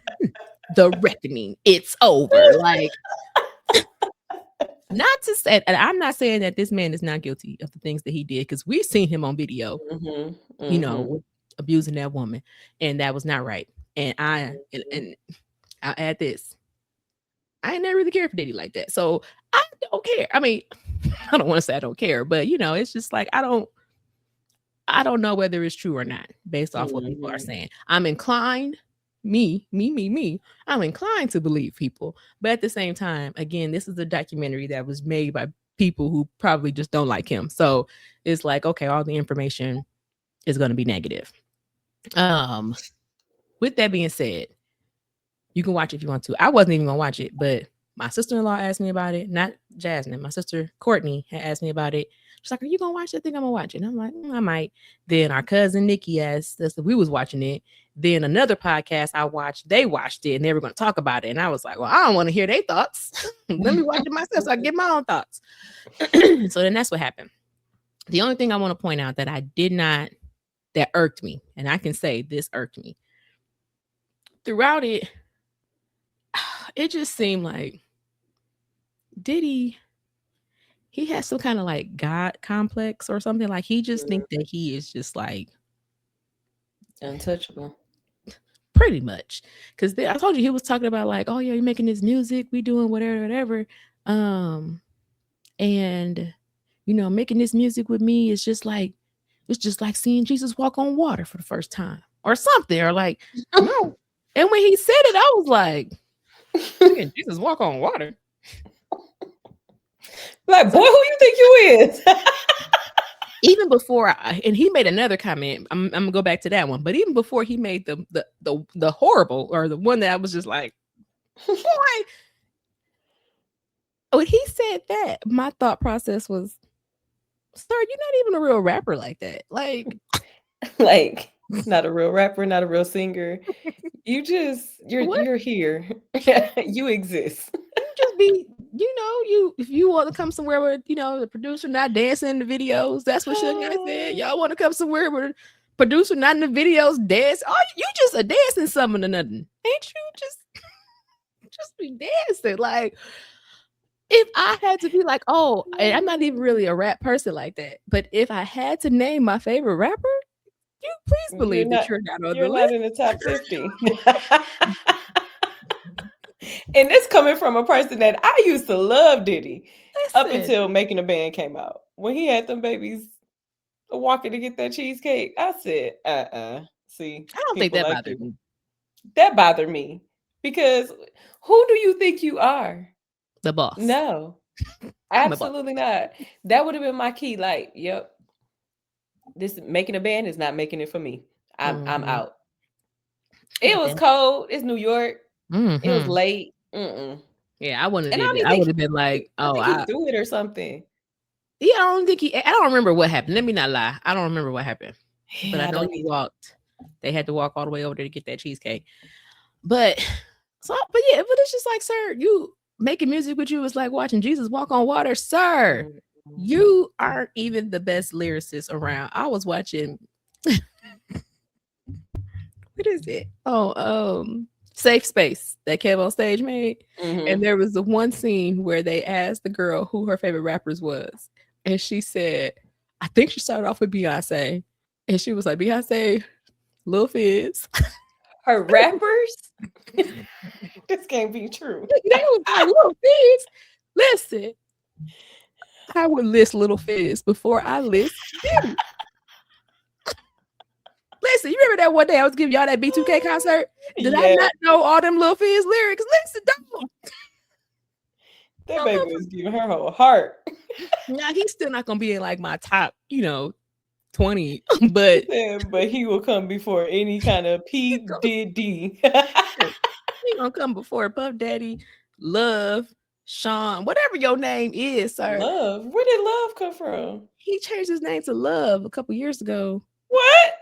the reckoning, it's over. Like, not to say, and I'm not saying that this man is not guilty of the things that he did, because we've seen him on video, Mhm. you know, Mhm. with abusing that woman, and that was not right. And and I'll add this. I ain't never really cared for Diddy like that. So I don't care. I mean, I don't want to say I don't care, but you know, it's just like I don't know whether it's true or not based off what people are Mhm. saying. I'm inclined, me. I'm inclined to believe people, but at the same time, again, this is a documentary that was made by people who probably just don't like him. So it's like, okay, all the information is going to be negative. Um, with that being said, you can watch it if you want to. I wasn't even gonna watch it, but my sister-in-law asked me about it. Not Jasmine. My sister Courtney had asked me about it. She's like, "Are you gonna watch it? I think I'm gonna watch it." And I'm like, I might." Then our cousin Nikki asked us if we was watching it. Then another podcast I watched, they watched it and they were gonna talk about it. And I was like, "Well, I don't want to hear their thoughts. Let me watch it myself so I can get my own thoughts." So then that's what happened. The only thing I want to point out that I did not that irked me, and I can say this irked me throughout it. It just seemed like Diddy he has some kind of like God complex or something. Like he just think that he is just like Untouchable. pretty much. Because I told you he was talking about like, oh yeah, you're making this music, we doing whatever, whatever. Um, and you know, making this music with me is just like it's just like seeing Jesus walk on water for the first time or something. Or like, no. And when he said it, I was like, seeing Jesus walk on water. Like, boy, So who you think you is? even before and he made another comment. I'm gonna go back to that one. But even before he made the horrible or the one that I was just like, boy, when he said that, my thought process was, sir, you're not even a real rapper like that. Like, Like, not a real rapper, not a real singer. what? You're here. You exist. You just be, you if you want to come somewhere with, the producer not dancing in the videos, that's what Suge Knight said. Y'all want to come somewhere with a producer not in the videos dance. Oh, you just a dancing something or nothing. Ain't you just be dancing? Like, if I had to be like, oh, and I'm not even really a rap person like that, but if I had to name my favorite rapper, you please You're believe that not you're not on the you're list. not in the top 50. And this coming from a person that I used to love Diddy up Listen, until Making a Band came out. When he had them babies walking to get that cheesecake, I said, See, I don't think people that like bothered you. me. That bothered me because who do you think you are? The boss. No, I'm the boss. absolutely not. That would have been my key. Like, yep, this Making a Band is not making it for me. I'm Mhm. out. It But was then, cold. It's New York. It was mhm. late. Mm-mm. Yeah, I wouldn't have And did it. I would have been like, I oh, think he threw it or something. yeah, I don't remember what happened. Let me not lie. I don't remember what happened. But I Yeah, I know don't either. they had to walk all the way over there to get that cheesecake. But but yeah, but it's just like, sir, you making music with you is like watching Jesus walk on water, sir. Mm-mm. You aren't even the best lyricist around. I was watching what is it? Oh, Safe Space that Kev on Stage made. And Mhm. there was the one scene where they asked the girl who her favorite rappers was. And she said, I think she started off with Beyonce. And she was like, Beyonce, Lil Fizz. Her rappers? This can't be true. They was like, Lil Fizz. Listen, I would list Little Fizz before I list Diddy. Listen, you remember that one day I was giving y'all that B2K concert? Did I Yeah, not know all them Lil Fizz lyrics? Listen, dog. that baby was giving her whole heart. Now he's still not gonna be in like my top, 20, but But he will come before any kind of he P gonna, Diddy. he gonna come before Puff Daddy, Love, Sean, whatever your name is, sir. Love? Where did love come from? He changed his name to Love a couple years ago. What?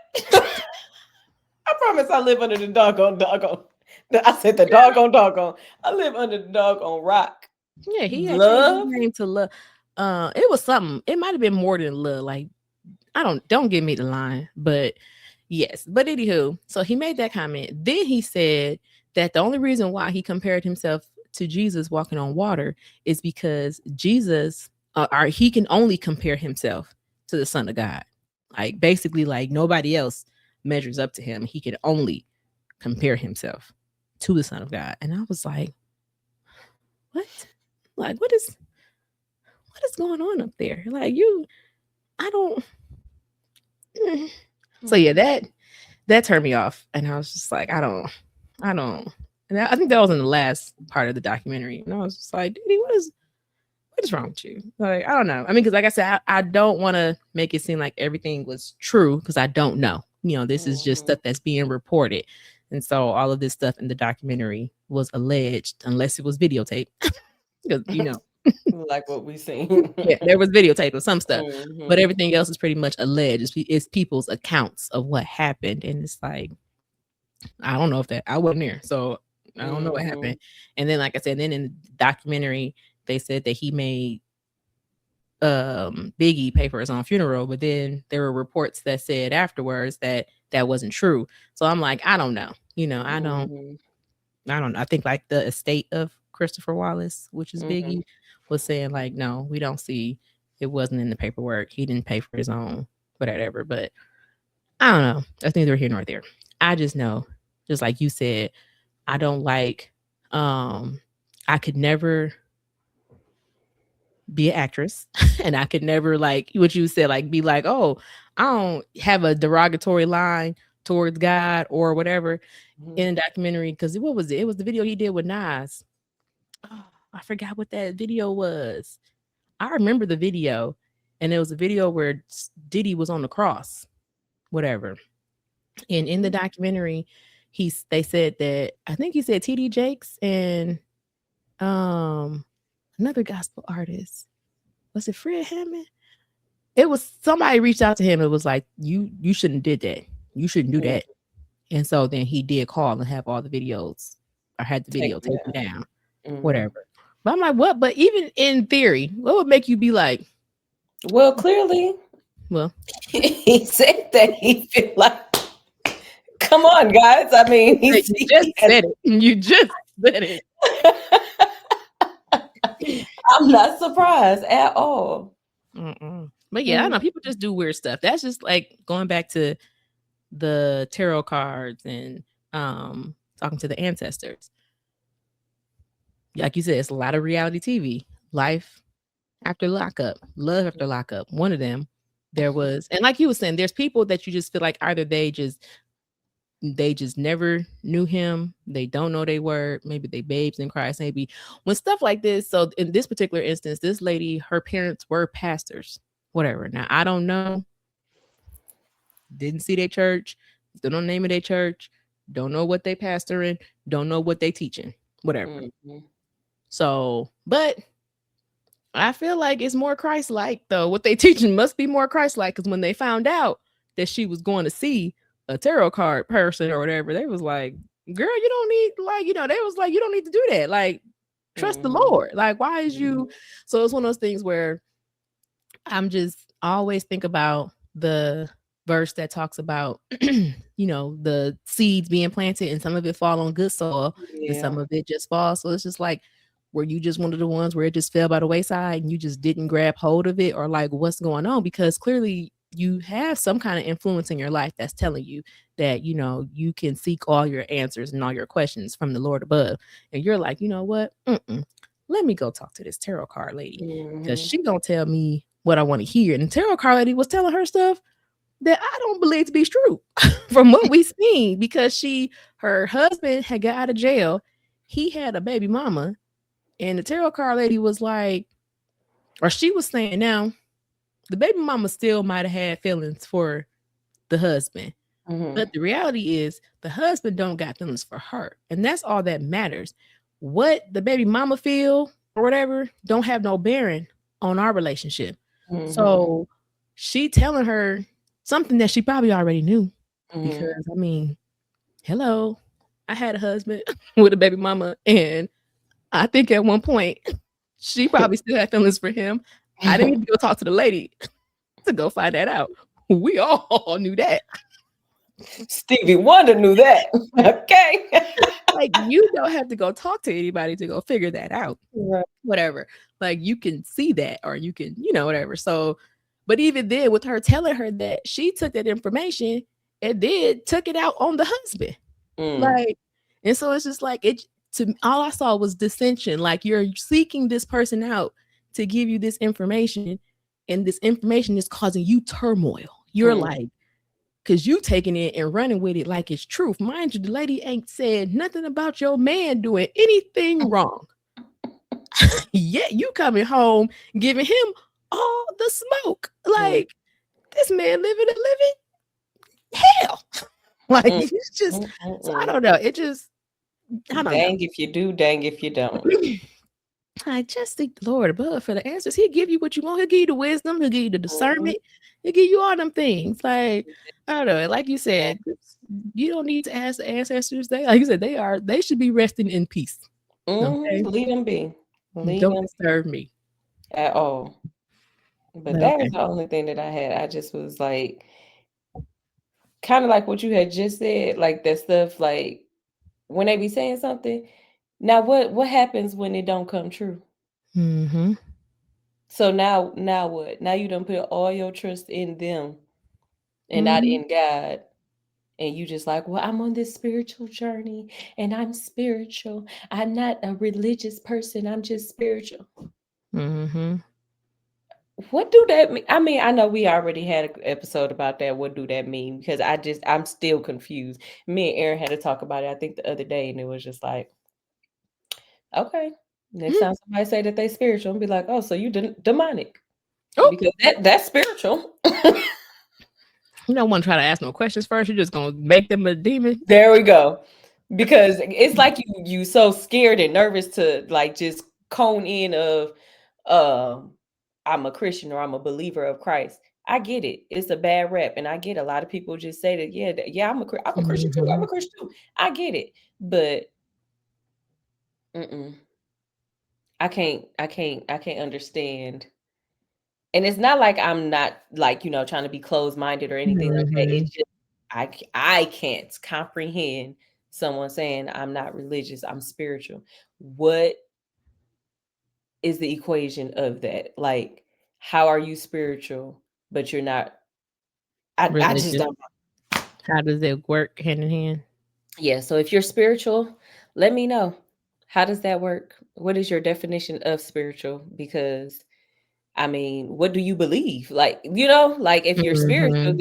I promise I live under the doggone. I said the doggone. I live under the doggone rock. Yeah, he had changed his Love? name to Love. It was something. It might have been more than Love. Like, don't give me the line, but yes. But anywho, so he made that comment. Then he said that the only reason why he compared himself to Jesus walking on water is because Jesus, or he can only compare himself to the Son of God. Like basically, like nobody else measures up to him. He can only compare himself to the Son of God. And I was like, what? Like, what is going on up there? Like I don't. So yeah, that turned me off, and I was just like, I don't. And I think that was in the last part of the documentary, and I was just like, Diddy, what is wrong with you? Like, I don't know. I mean, because like I said, I don't want to make it seem like everything was true because I don't know. This is just stuff that's being reported, and so all of this stuff in the documentary was alleged, unless it was videotaped, because Like what we seen. yeah, there was videotape of some stuff, but Mhm. everything else is pretty much alleged. It's people's accounts of what happened, and it's like I don't know if that I wasn't there, so I don't know what happened. Mhm. And then, like I said, then in the documentary, they said that he made Biggie pay for his own funeral, but then there were reports that said afterwards that that wasn't true. So I'm like, I don't know. Mhm. I don't know. I think like the estate of Christopher Wallace, which is Mhm. Biggie, was saying like, no, we don't see it wasn't in the paperwork. He didn't pay for his own, whatever. But I don't know. That's neither here nor there. I just know, just like you said, I don't like I could never be an actress and I could never like what you said, like be like, oh, I don't have a derogatory line towards God or whatever Mhm. in a documentary because what was it? It was the video he did with Nas. Oh, I forgot what that video was. I remember the video, and it was a video where Diddy was on the cross, whatever. And in the Mhm. documentary, they said that I think he said TD Jakes and um another gospel artist. Was it Fred Hammond? It was somebody reached out to him. It was like, you shouldn't did that. You shouldn't do Mhm. that. And so then he did call and have all the videos or had the Take video me taken down. down, Mhm. whatever. But I'm like, what? But even in theory, what would make you be like, Well, clearly, well, he said that he feel like. Come on, guys. I mean, you just he has. said it. You just said it. I'm not surprised at all. But yeah, I don't Mm. know. People just do weird stuff. That's just like going back to the tarot cards and talking to the ancestors. Like you said, it's a lot of reality TV. Life after lockup, love after lockup. One of them, there was, and like you were saying, there's people that you just feel like either they just never knew him. They don't know they were. Maybe they babes in Christ. Maybe when stuff like this. So in this particular instance, this lady, her parents were pastors. Whatever. Now I don't know. Didn't see their church. Don't know the name of their church. Don't know what they pastoring. Don't know what they teaching. Whatever. Mhm. So, but I feel like it's more Christ-like though. What they teaching must be more Christ-like because when they found out that she was going to see a tarot card person or whatever, they was like, "Girl, you don't need they was like, you don't need to do that. Like, trust the Mhm. Lord. Like, why is you?" Mhm. So it's one of those things where I always think about the verse that talks about the seeds being planted and some of it fall on good soil and some Yeah. of it just falls. So it's just like, were you just one of the ones where it just fell by the wayside and you just didn't grab hold of it, or like what's going on? Because clearly you have some kind of influence in your life that's telling you that you can seek all your answers and all your questions from the Lord above, and you're like, you know what, let me go talk to this tarot card lady because Hmm. she gonna tell me what I want to hear. And the tarot card lady was telling her stuff that I don't believe to be true from what we seen, because her husband had got out of jail, he had a baby mama, and the tarot card lady was like, or she was saying, now the baby mama still might have had feelings for the husband, Hmm. but the reality is the husband don't got feelings for her, and that's all that matters. What the baby mama feel or whatever don't have no bearing on our relationship. Hmm. So she telling her something that she probably already knew, Hmm. because I mean, hello, I had a husband with a baby mama, and I think at one point she probably still had feelings for him. I didn't need to go talk to the lady to go find that out. We all knew that. Stevie Wonder knew that. Okay. Like, you don't have to go talk to anybody to go figure that out. Right. Whatever. Like, you can see that, or you can, whatever. So, but even then, with her telling her that, she took that information and then took it out on the husband. Mm. Like, and so it's just like, all I saw was dissension. Like, you're seeking this person out to give you this information, and this information is causing you turmoil. You're Mm. like, because you taking it and running with it like it's truth. Mind you, the lady ain't said nothing about your man doing anything wrong. Yet you coming home giving him all the smoke. Mm. Like, this man living a living hell. Like, Mm. it's just, Mm. so I Mm. don't know. It just, I don't know. Dang if you do, dang if you don't. I just think the Lord above for the answers. He'll give you what you want. He'll give you the wisdom. He'll give you the Mhm. discernment. He'll give you all them things. Like, I don't know. Like you said, you don't need to ask the ancestors. Like you said, they should be resting in peace. Okay. Leave them be. Leave Don't them disturb me. at all. But But that was okay. the only thing that I had. I just was like, kind of like what you had just said, like that stuff, like when they be saying something. Now, what happens when it don't come true? Mm-hmm. So now what? Now you don't put all your trust in them and not Mm-hmm. in God. And you just like, well, I'm on this spiritual journey and I'm spiritual. I'm not a religious person. I'm just spiritual. Mm-hmm. What do that mean? I mean, I know we already had an episode about that. What do that mean? Because I'm still confused. Me and Aaron had to talk about it, I think, the other day, and it was just like, okay. Next time somebody say that they spiritual, and be like, oh, so you demonic. Oh, Because that's spiritual. you don't want to try to ask no questions first. You're just gonna make them a demon. There we go. Because it's like you so scared and nervous to like just cone in of um I'm a Christian or I'm a believer of Christ. I get it. It's a bad rep, and I get a lot of people just say that. Yeah, yeah, I'm a Christian too. I'm Mm-hmm. a Christian too. I get it, but mm-mm, I can't understand. And it's not like I'm not like trying to be closed minded or anything like that. Mm-hmm. It's just I can't comprehend someone saying I'm not religious. I'm spiritual. What is the equation of that? Like, how are you spiritual, but you're not? I just Religious. don't. How does it work hand in hand? Yeah, so if you're spiritual, let me know. How does that work? What is your definition of spiritual? Because I mean, what do you believe? Like, like if you're spiritual, Mm-hmm.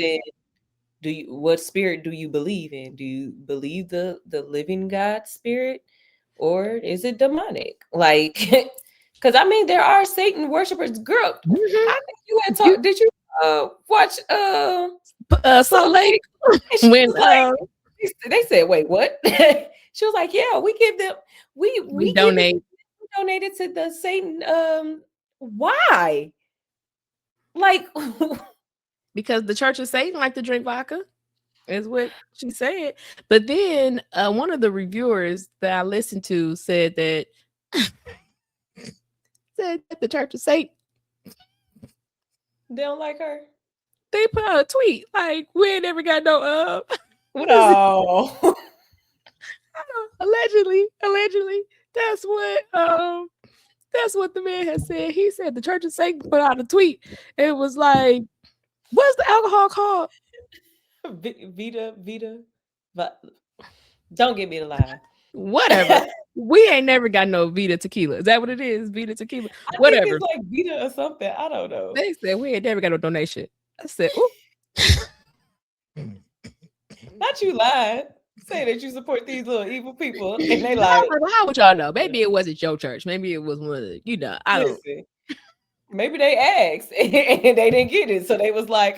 then what spirit do you believe in? Do you believe the living God spirit, or is it demonic? Like, because I mean, there are Satan worshipers. Girl, Mm-hmm. I think you had You talked. Did you watch Salt Salt Lake Lake? And she when was like, they said, wait, what? She was like, yeah, we give them, we we give it, donate we donated to the Satan. Why? Like, because the Church of Satan like to drink vodka, is what she said. But then one of the reviewers that I listened to said that the Church of Satan they don't like her. they put out a tweet like, we ain't never got no what is it? No. Allegedly, that's what the man has said. He said the Church of Satan put out a tweet. It was like, what's the alcohol called? Vita, but don't get me to lie. Whatever. We ain't never got no Vita tequila. Is that what it is? Vita tequila. I think Whatever. it's like Vita or something. I don't know. They said we ain't never got no donation. I said, ooh. Not you lied. Say that you support these little evil people, and they I like, was like, well, how would y'all know? Maybe it wasn't your church. Maybe it was one of the, I don't. listen. Maybe they asked and they didn't get it, so they was like,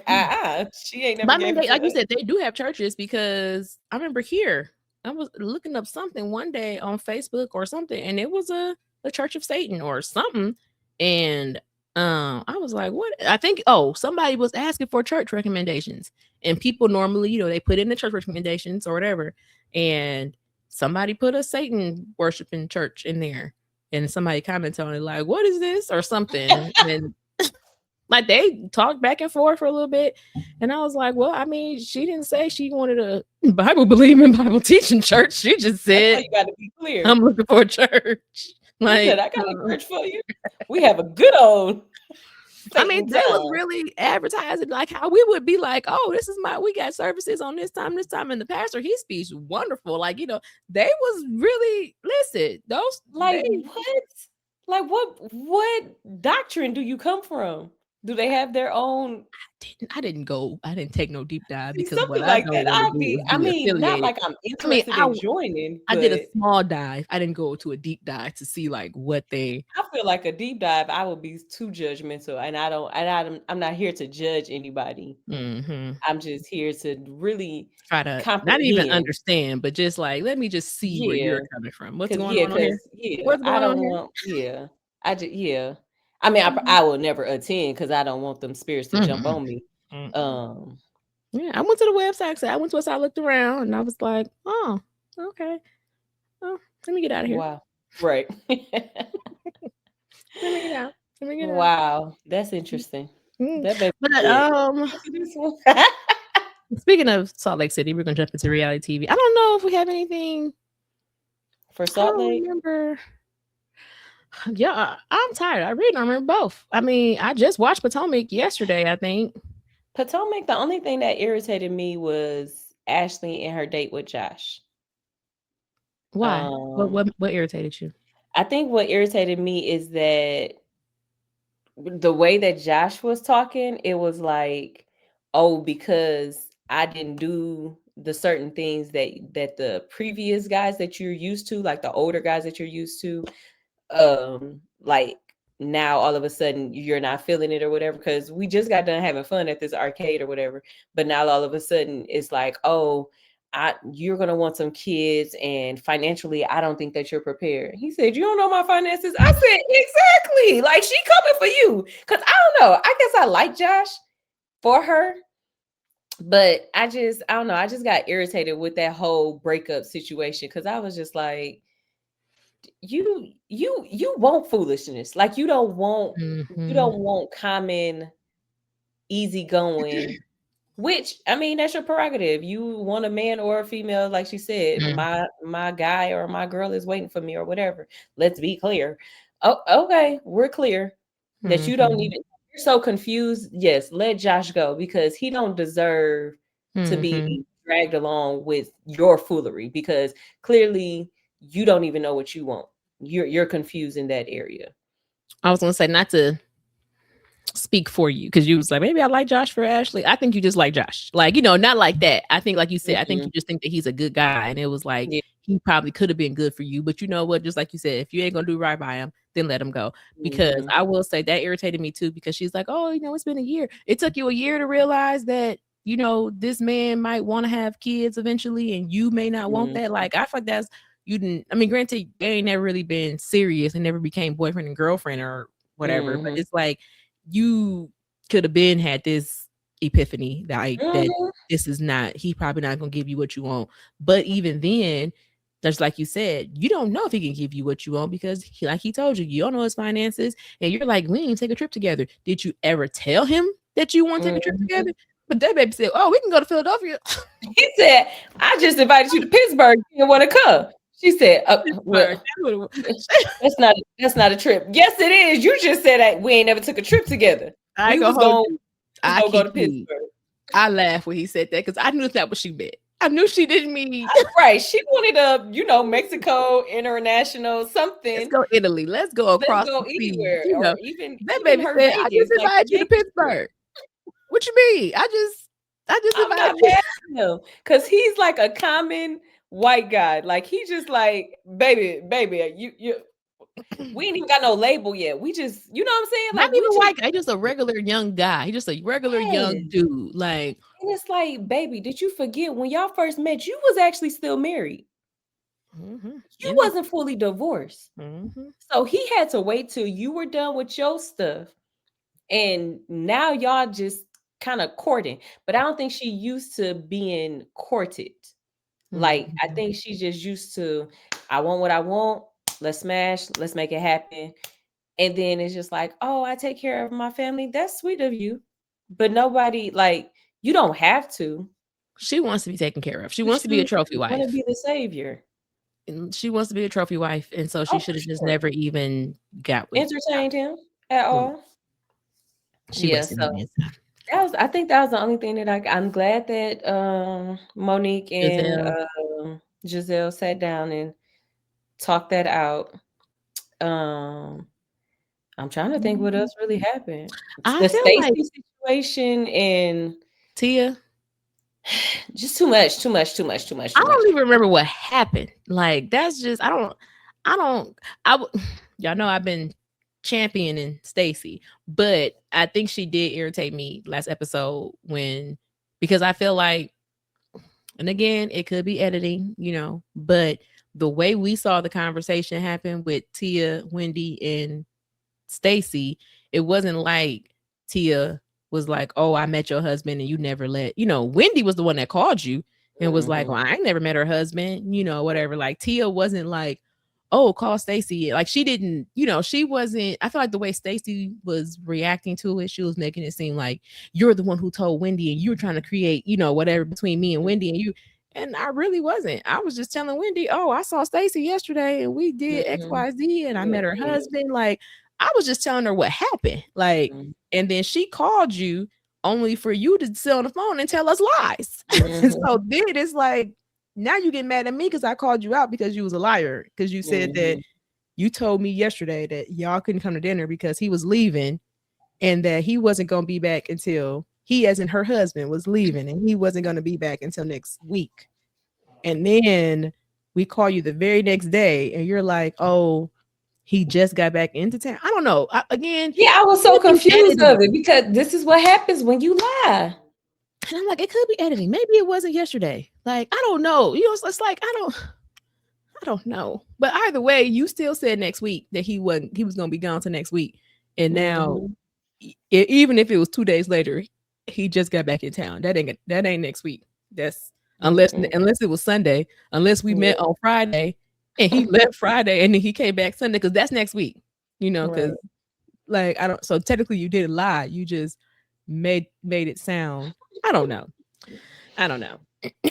she ain't never But I mean, gave it to like you us. said, they do have churches because I remember here, I was looking up something one day on Facebook or something, and it was a Church of Satan or something. And I was like, what? I think, somebody was asking for church recommendations. And people normally, they put in the church recommendations or whatever. And somebody put a Satan worshiping church in there. And somebody commented on it like, what is this? Or something. And like they talked back and forth for a little bit. And I was like, well, I mean, she didn't say she wanted a Bible believing, Bible teaching church. She just said, you got to be clear. I'm looking for a church. Like, said, I got a church for you. We have a good old. I mean, they was really advertising like how we would be like, oh, we got services on this time, and the pastor, he speaks wonderful. Like, they was really, listen, those like what? Like what doctrine do you come from? Do they have their own? I didn't take no deep dive because Something what like I that. don't want to do is I be mean, not affiliated. like I'm interested in joining. I did a small dive. I didn't go to a deep dive to see like what they. I feel like a deep dive, I would be too judgmental, and I'm not here to judge anybody. Mm-hmm. I'm just here to really try to comprehend. Not even understand, but just like let me just see where you're coming from. What's going on here? What's going on here? I mean, I will never attend because I don't want them spirits to jump on me. Yeah, I went to the website. So I went to us. I looked around and I was like, oh, okay. Oh, let me get out of here. Wow. Right. Let me get out. Wow, that's interesting. But speaking of Salt Lake City, we're gonna jump into reality TV. I don't know if we have anything for Salt Lake. Remember. Yeah, I'm tired. I really don't remember both. I mean, I just watched Potomac yesterday, I think. Potomac, the only thing that irritated me was Ashley and her date with Josh. Why? What irritated you? I think what irritated me is that the way that Josh was talking, it was like, oh, because I didn't do the certain things that the previous guys that you're used to, like the older guys that you're used to, like now all of a sudden you're not feeling it or whatever, because we just got done having fun at this arcade or whatever, but now all of a sudden it's like, oh, you're gonna want some kids, and financially I don't think that you're prepared. He said, you don't know my finances. I said, exactly, like she coming for you, because I don't know, I guess I like Josh for her, but I don't know, I just got irritated with that whole breakup situation, because I was just like, you want foolishness, like you don't want common easygoing, which I mean that's your prerogative. You want a man or a female, like she said, my guy or my girl is waiting for me or whatever. Let's be clear. Oh, okay, we're clear that you don't even, you're so confused. Yes, let Josh go, because he don't deserve to be dragged along with your foolery, because clearly you don't even know what you want. You're confused in that area. I was gonna say, not to speak for you, because you was like, maybe I like Josh for Ashley. I think you just like Josh, like, not like that. I think, like you said, I think you just think that he's a good guy, and it was like, he probably could have been good for you, but you know what, just like you said, if you ain't gonna do right by him, then let him go. Because I will say that irritated me too, because she's like, oh, it's been a year. It took you a year to realize that this man might want to have kids eventually, and you may not want that. Like, I feel like that's, you didn't, I mean, granted, they ain't never really been serious and never became boyfriend and girlfriend or whatever, but it's like, you could have been had this epiphany that this is not, he probably not gonna give you what you want. But even then, just like you said, you don't know if he can give you what you want, because he told you, you don't know his finances, and you're like, we didn't take a trip together. Did you ever tell him that you want to take a trip Mhm. together? But that baby said, "Oh, we can go to Philadelphia." He said, "I just invited you to Pittsburgh. You didn't want to come." She said, "Well, Pittsburgh. That's what it was. that's not a trip." Yes, it is. You just said that we ain't never took a trip together. I ain't We gonna was hold going you. was I gonna go keep to you. Pittsburgh. I laughed when he said that because I knew that what she meant. I knew she didn't mean Right. She wanted Mexico, international, let's something. go Italy. Let's go Let's across go the sea. anywhere, You or know, even that even baby her said, "I just Vegas, like the invited you to Vegas trip. Pittsburgh." What you mean? I just I'm invited not you. mad at him because he's like a common white guy. Like he just like, baby, you we ain't even got no label yet. We just, you know what I'm saying? Not Like we even just white guy, just a regular young guy. He just a regular young yes. dude. Like, And it's like, baby, did you forget when y'all first met, you was actually still married. You in the wasn't fully divorced. mhm. So he had to wait till you were done with your stuff. And now y'all just kind of courting. But I don't think she used to being courted. Like, I Mhm. think she's just used to, I want what I want. Let's smash. Let's make it happen. And then it's just like, oh, I take care of my family. That's sweet of you. But nobody, like, you don't have to. She wants to be taken care of. She You wants to be a choose trophy to want to wife. be the savior. And she wants to be a trophy wife, and so she Oh, for should have just sure. never even got Entertained him at with him. all. She Yeah. wasted So that man's time. I think that was the only thing that I'm glad that Monique and Giselle. Giselle sat down and talked that out. Um I'm trying to think what Mhm. else really happened. I The feel like Stacy situation and Tia, just too much, too much, too much, too much, I too much. don't even remember what happened. Like, that's just I don't I w y'all know I've been championing Stacy, but I think she did irritate me last episode when because I feel like and again, it could be editing, but the way we saw the conversation happen with Tia, Wendy, and Stacy, it wasn't like Tia was like, "Oh, I met your husband and you never let." Wendy was the one that called you and was like, Mhm, "Well, I ain't never met her husband." Whatever. Like Tia wasn't like, "Oh, call Stacy." Like she didn't, she wasn't. I feel like the way Stacy was reacting to it, she was making it seem like you're the one who told Wendy and you were trying to create, whatever between me and Wendy and you. And I really wasn't. I was just telling Wendy, "Oh, I saw Stacy yesterday and we did mhm, XYZ and I met her mhm, husband." Like I was just telling her what happened. Like, mhm, and then she called you only for you to sit on the phone and tell us lies. And so mhm, then it's like, now you get mad at me because I called you out because you was a liar. Because you said that mhm, you told me yesterday that y'all couldn't come to dinner because he was leaving and that he wasn't going to be back until he, as in her husband, was leaving and he wasn't going to be back until next week. And then we call you the very next day and you're like, oh, he just got back into town. I don't know. Again, Yeah, I was so could be confused editing. of it because this is what happens when you lie. And I'm like, it could be editing. Maybe it wasn't yesterday. Like, I don't know. It's like I don't know. But either way, you still said next week that he was gonna be gone to next week. And now Mhm, even if it was 2 days later, he just got back in town. That ain't next week. That's unless mm-mm, unless it was Sunday, unless we yeah, met on Friday and he left Friday and then he came back Sunday because that's next week. right. Because like I don't. So technically, you didn't lie. You just made it sound. I don't know. I don't know.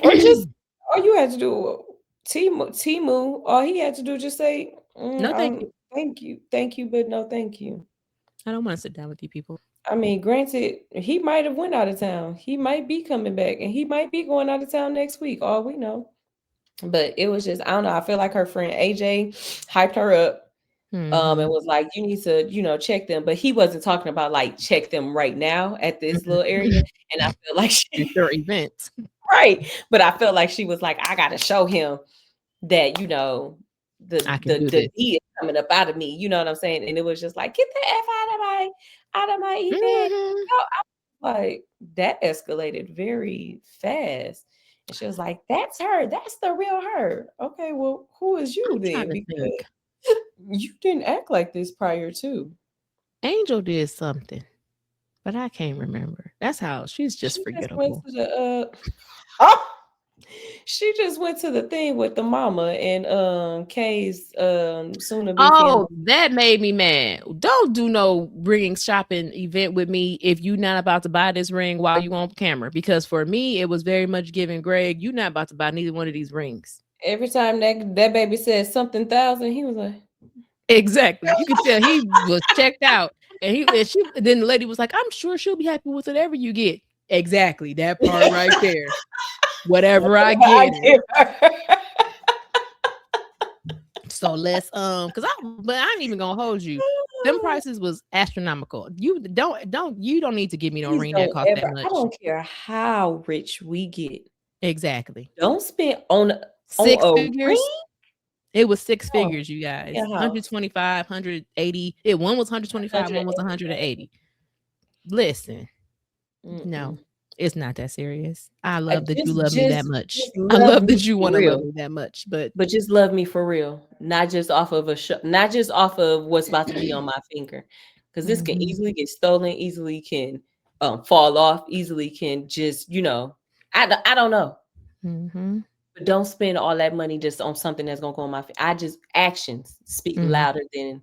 Or just all you had to do, Timu, all he had to do just say, No, thank you. thank you, but no thank you. I don't want to sit down with you people. I mean, granted, he might have went out of town. He might be coming back, and he might be going out of town next week. All we know. But it was just, I don't know. I feel like her friend AJ hyped her up, and Mm-hmm. was like, you need to, check them. But he wasn't talking about like check them right now at this little area. And I feel like It's she your event. right. But I felt like she was like, I gotta show him that I the can the do the this. D is coming up out of me. You know what I'm saying? And it was just like, get the F out of my event. Mm-hmm. No, I was like, that escalated very fast. And she was like, that's her. That's the real her. Okay, well, who is I'm you trying then? to Because think. you didn't act like this prior to. Angel did something, but I can't remember. That's how she's just She just went forgettable. to the huh? She just went to the thing with the mama and Kay's soon to be Oh, fiance. that made me mad. Don't do no ring shopping event with me if you not about to buy this ring while you on camera. Because for me, it was very much giving Greg, you not about to buy neither one of these rings. Every time that baby said something thousand, he was like, Exactly. You could tell he was checked out. And then the lady was like, I'm sure she'll be happy with whatever you get. Exactly. That part right there. Whatever I "Whatever I get her. give her." So let's because but I ain't even gonna hold you. Them prices was astronomical. You don't need to give me no Please ring that don't cost that ever. I much. don't care how rich we get. Exactly. Don't spend on Six a figures. ring. It was six Oh, figures, you guys. your house. 125, 180. One was 125, one was 180. Listen, no, Mm-mm. it's not that serious. I I love that you just love me that just much. just I love love me that you for want to love real. me that much, but But just love me for real, not just off of a show, not just off of what's about to be on my finger, because this can mhm, easily get stolen, easily can fall off, easily can just I don't know, mhm, but don't spend all that money just on something that's gonna go on my. I just actions speak mhm. louder than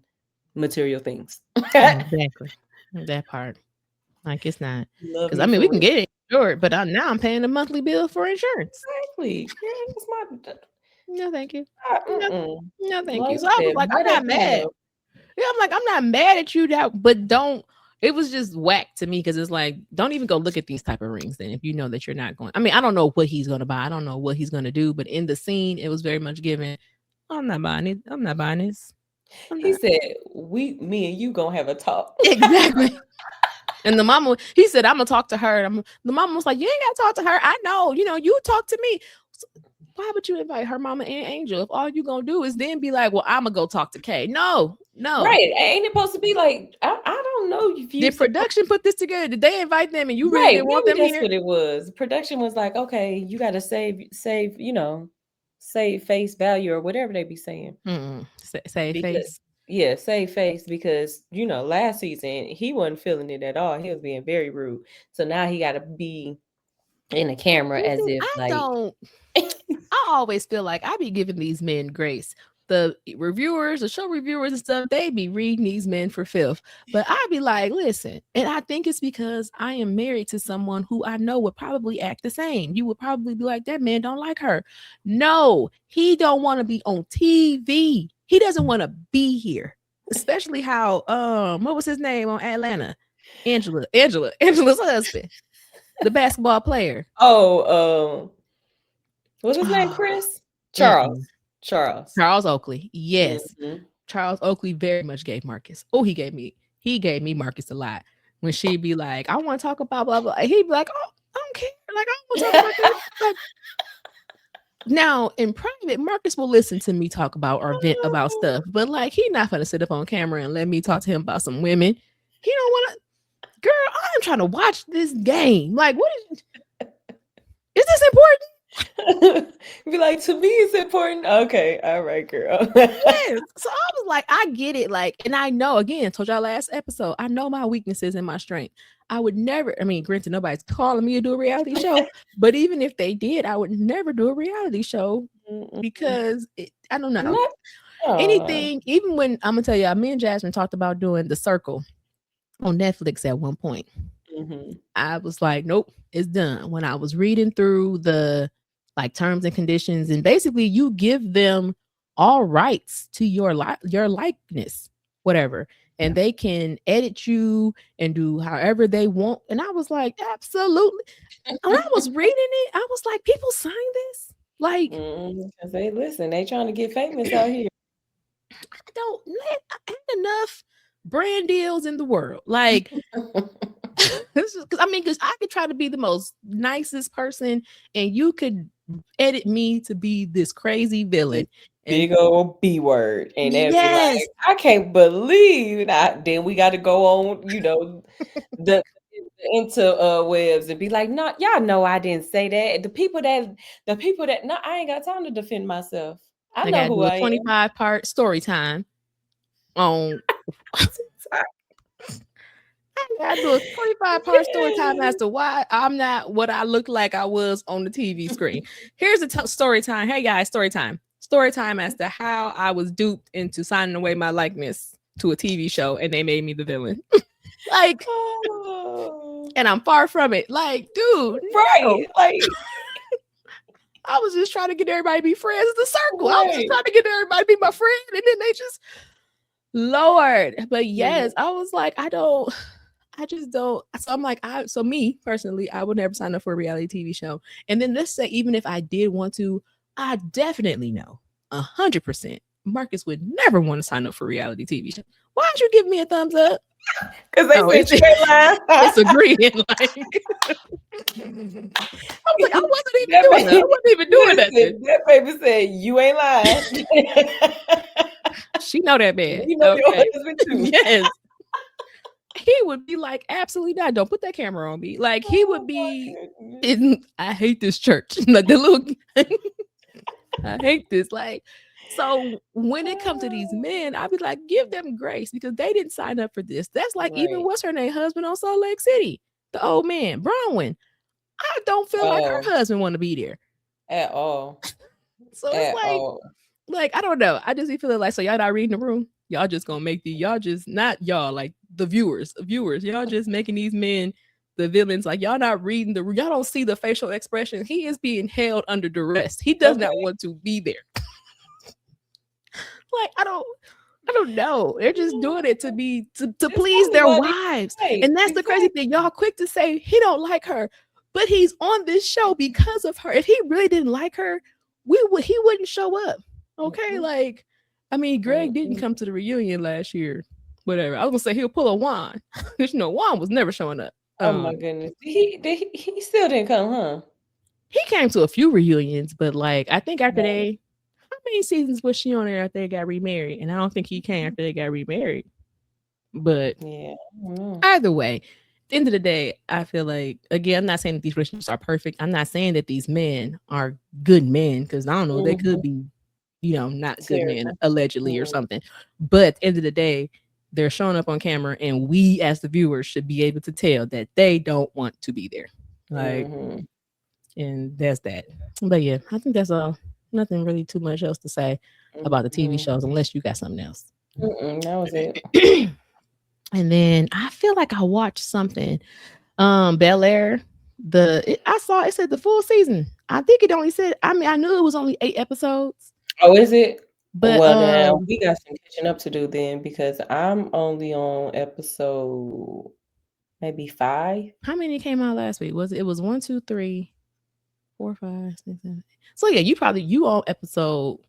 material things. Exactly. That part. Like it's not Love because I me mean for we can real. get it insured, but now I'm paying a monthly bill for insurance. Exactly, girl. That's my. No, thank you. No, Mm-mm. no, thank Like you. I So I was said, like, I'm buy that not thing mad. up. Yeah, I'm like, I'm not mad at you that, but don't. It was just whack to me because it's like, don't even go look at these type of rings. Then, if you know that you're not going, I mean, I don't know what he's gonna buy. I don't know what he's gonna do. But in the scene, it was very much given. I'm not buying it. I'm not buying this. I'm He not said, me and you gonna have a talk." exactly. And the mama, he said, I'm gonna talk to her. The mama was like, you ain't gotta talk to her. I know, you talk to me. So why would you invite her mama and Angel if all you gonna do is then be like, well, I'm gonna go talk to Kay? No, no. Right. Ain't it supposed to be like, I don't know if you Did supposed. production put this together? Did they invite them and you really Right. didn't want Maybe them that's here? what it was. Production was like, okay, you gotta save face value or whatever they be saying. Say Because face. yeah, save face because last season he wasn't feeling it at all. He was being very rude. So now he gotta be in the camera as Listen, if I like don't. I always feel like I be giving these men grace. The reviewers, the show reviewers and stuff, they be reading these men for filth. But I be like, listen, and I think it's because I am married to someone who I know would probably act the same. You would probably be like, that man don't like her. No, he don't want to be on TV. He doesn't want to be here. Especially how what was his name on Atlanta? Angela's husband, the basketball player. oh, what's his name? Oh, Chris? mm-mm. Charles. Charles Oakley. Yes. Mhm. Charles Oakley very much gave Marcus. Oh, he gave me Marcus a lot. When she'd be like, I want to talk about blah blah. He'd be like, oh, I don't care. Like, I don't want to talk about that. Like now in private, Marcus will listen to me talk about or vent about stuff, but like he not gonna sit up on camera and let me talk to him about some women. He don't want to. Girl, I'm trying to watch this game. Like, is this important? Be like, to me, it's important. Okay, all right, girl. Yes. So I was like, I get it. Like, and I know, again, told y'all last episode, I know my weaknesses and my strength. I would never, I mean, granted, nobody's calling me to do a reality show, but even if they did, I would never do a reality show Mm-mm. because I don't know. Not, oh, Anything, even when I'm gonna tell you, me and Jasmine talked about doing The Circle on Netflix at one point. hmm I was like, nope, it's done. When I was reading through the like terms and conditions, and basically you give them all rights to your likeness, whatever, and they can edit you and do however they want. And I was like, absolutely. When I was reading it, I was like, people sign this? Like, because they listen, they trying to get famous out here. I don't I had enough brand deals in the world. Like, this is because because I could try to be the most nicest person, and you could edit me to be this crazy This villain. And big old B word, and they'll be yes, like, I can't believe that. Then we got to go on, the into webs and be like, no, y'all know I didn't say that. The people that no, I ain't got time to defend myself. I I know gotta who do a I 25-part story time on am. I gotta do a 25-part story time as to why I'm not what I look like I was on the TV screen. Here's a story time. Hey guys, story time. Story time as to how I was duped into signing away my likeness to a TV show and they made me the villain. Like, Oh, and I'm far from it. Like, dude, no. right. Like, I was just trying to get everybody to be friends. It's a circle. I was just right. trying to get everybody to be my friend. And then they just, Lord. But yes, I was like, I just don't. So I'm like, so me personally, I would never sign up for a reality TV show. And then let's say, even if I did want to, I definitely know 100% Marcus would never want to sign up for a reality TV show. Why don't you give me a thumbs up? Because they Oh, said you ain't lying. it's agreeing. Like, I was like, I wasn't even That doing that. I baby, wasn't even doing that. that baby said you ain't lying. She know that man. We know your Okay. husband too. Yes. He would be like, absolutely not. Don't put that camera on me. Like, he would Oh, be my goodness. I hate this church. Like the little I hate this. Like, so when it comes to these men, I'd be like, give them grace because they didn't sign up for this. That's like even Right. what's her name, husband on Salt Lake City, the old man, Bronwyn. I don't feel like her Oh, husband want to be there. at all. So it's At all. like I don't know. I just be feeling like, so y'all not reading the room. Y'all just gonna make y'all just not y'all like the viewers. Y'all just making these men the villains. Like y'all not reading y'all don't see the facial expression. He is being held under duress. He does not want to be there. Like I don't know. They're just doing it to be to please their wives. Right. And that's the crazy thing. Y'all quick to say he don't like her, but he's on this show because of her. If he really didn't like her, he wouldn't show up. Okay, like I mean, Greg didn't come to the reunion last year. Whatever. I was gonna say he'll pull a Juan. Because Juan was never showing up. Oh my goodness. He still didn't come, huh? He came to a few reunions, but like I think after how many seasons was she on there after they got remarried? And I don't think he came after they got remarried. But yeah, either way, at the end of the day, I feel like again, I'm not saying that these relationships are perfect. I'm not saying that these men are good men because I don't know, they could be, not good men allegedly or something. But at the end of the day, they're showing up on camera, and we as the viewers should be able to tell that they don't want to be there. Like, and that's that. But yeah, I think that's all. Nothing really too much else to say about the TV shows, unless you got something else. That was it. And then I feel like I watched something. Bel Air. I saw it said the full season. I think it only said. I mean, I knew it was only 8 episodes. Oh, is it? But well, now we got some catching up to do then because I'm only on episode maybe 5. How many came out last week? It was 1, 2, 3, 4, 5, 6, 7. So yeah, you on episode.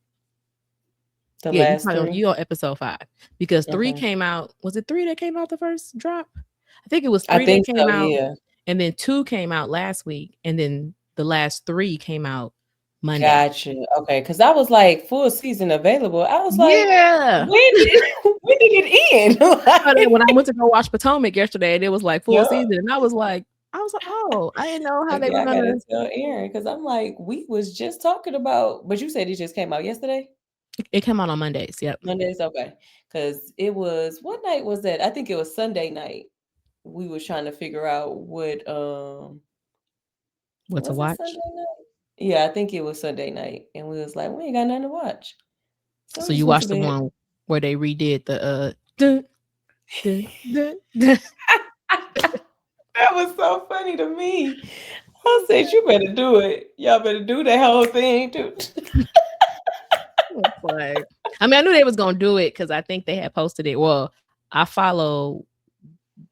The last 3. You on episode 5 because 3 came out. Was it 3 that came out the first drop? I think it was 3 that came out. Yeah. And then 2 came out last week, and then the last 3 came out Monday. Gotcha. Okay, because I was like full season available. I was like, yeah. When did it end? When I went to go watch Potomac yesterday, and it was like full season, and I was like, oh, I didn't know how they were gonna tell Aaron because I'm like, we was just talking about, but you said it just came out yesterday. It came out on Mondays. Yep. Mondays, okay. Because it was what night was that? I think it was Sunday night. We were trying to figure out what to watch. Yeah, I think it was Sunday night, and we was like, we ain't got nothing to watch. So you watched the one where they redid the dun, dun, dun, dun. That was so funny to me. I said, you better do it. Y'all better do that whole thing, too. Like, I mean, I knew they was gonna do it because I think they had posted it. Well, I think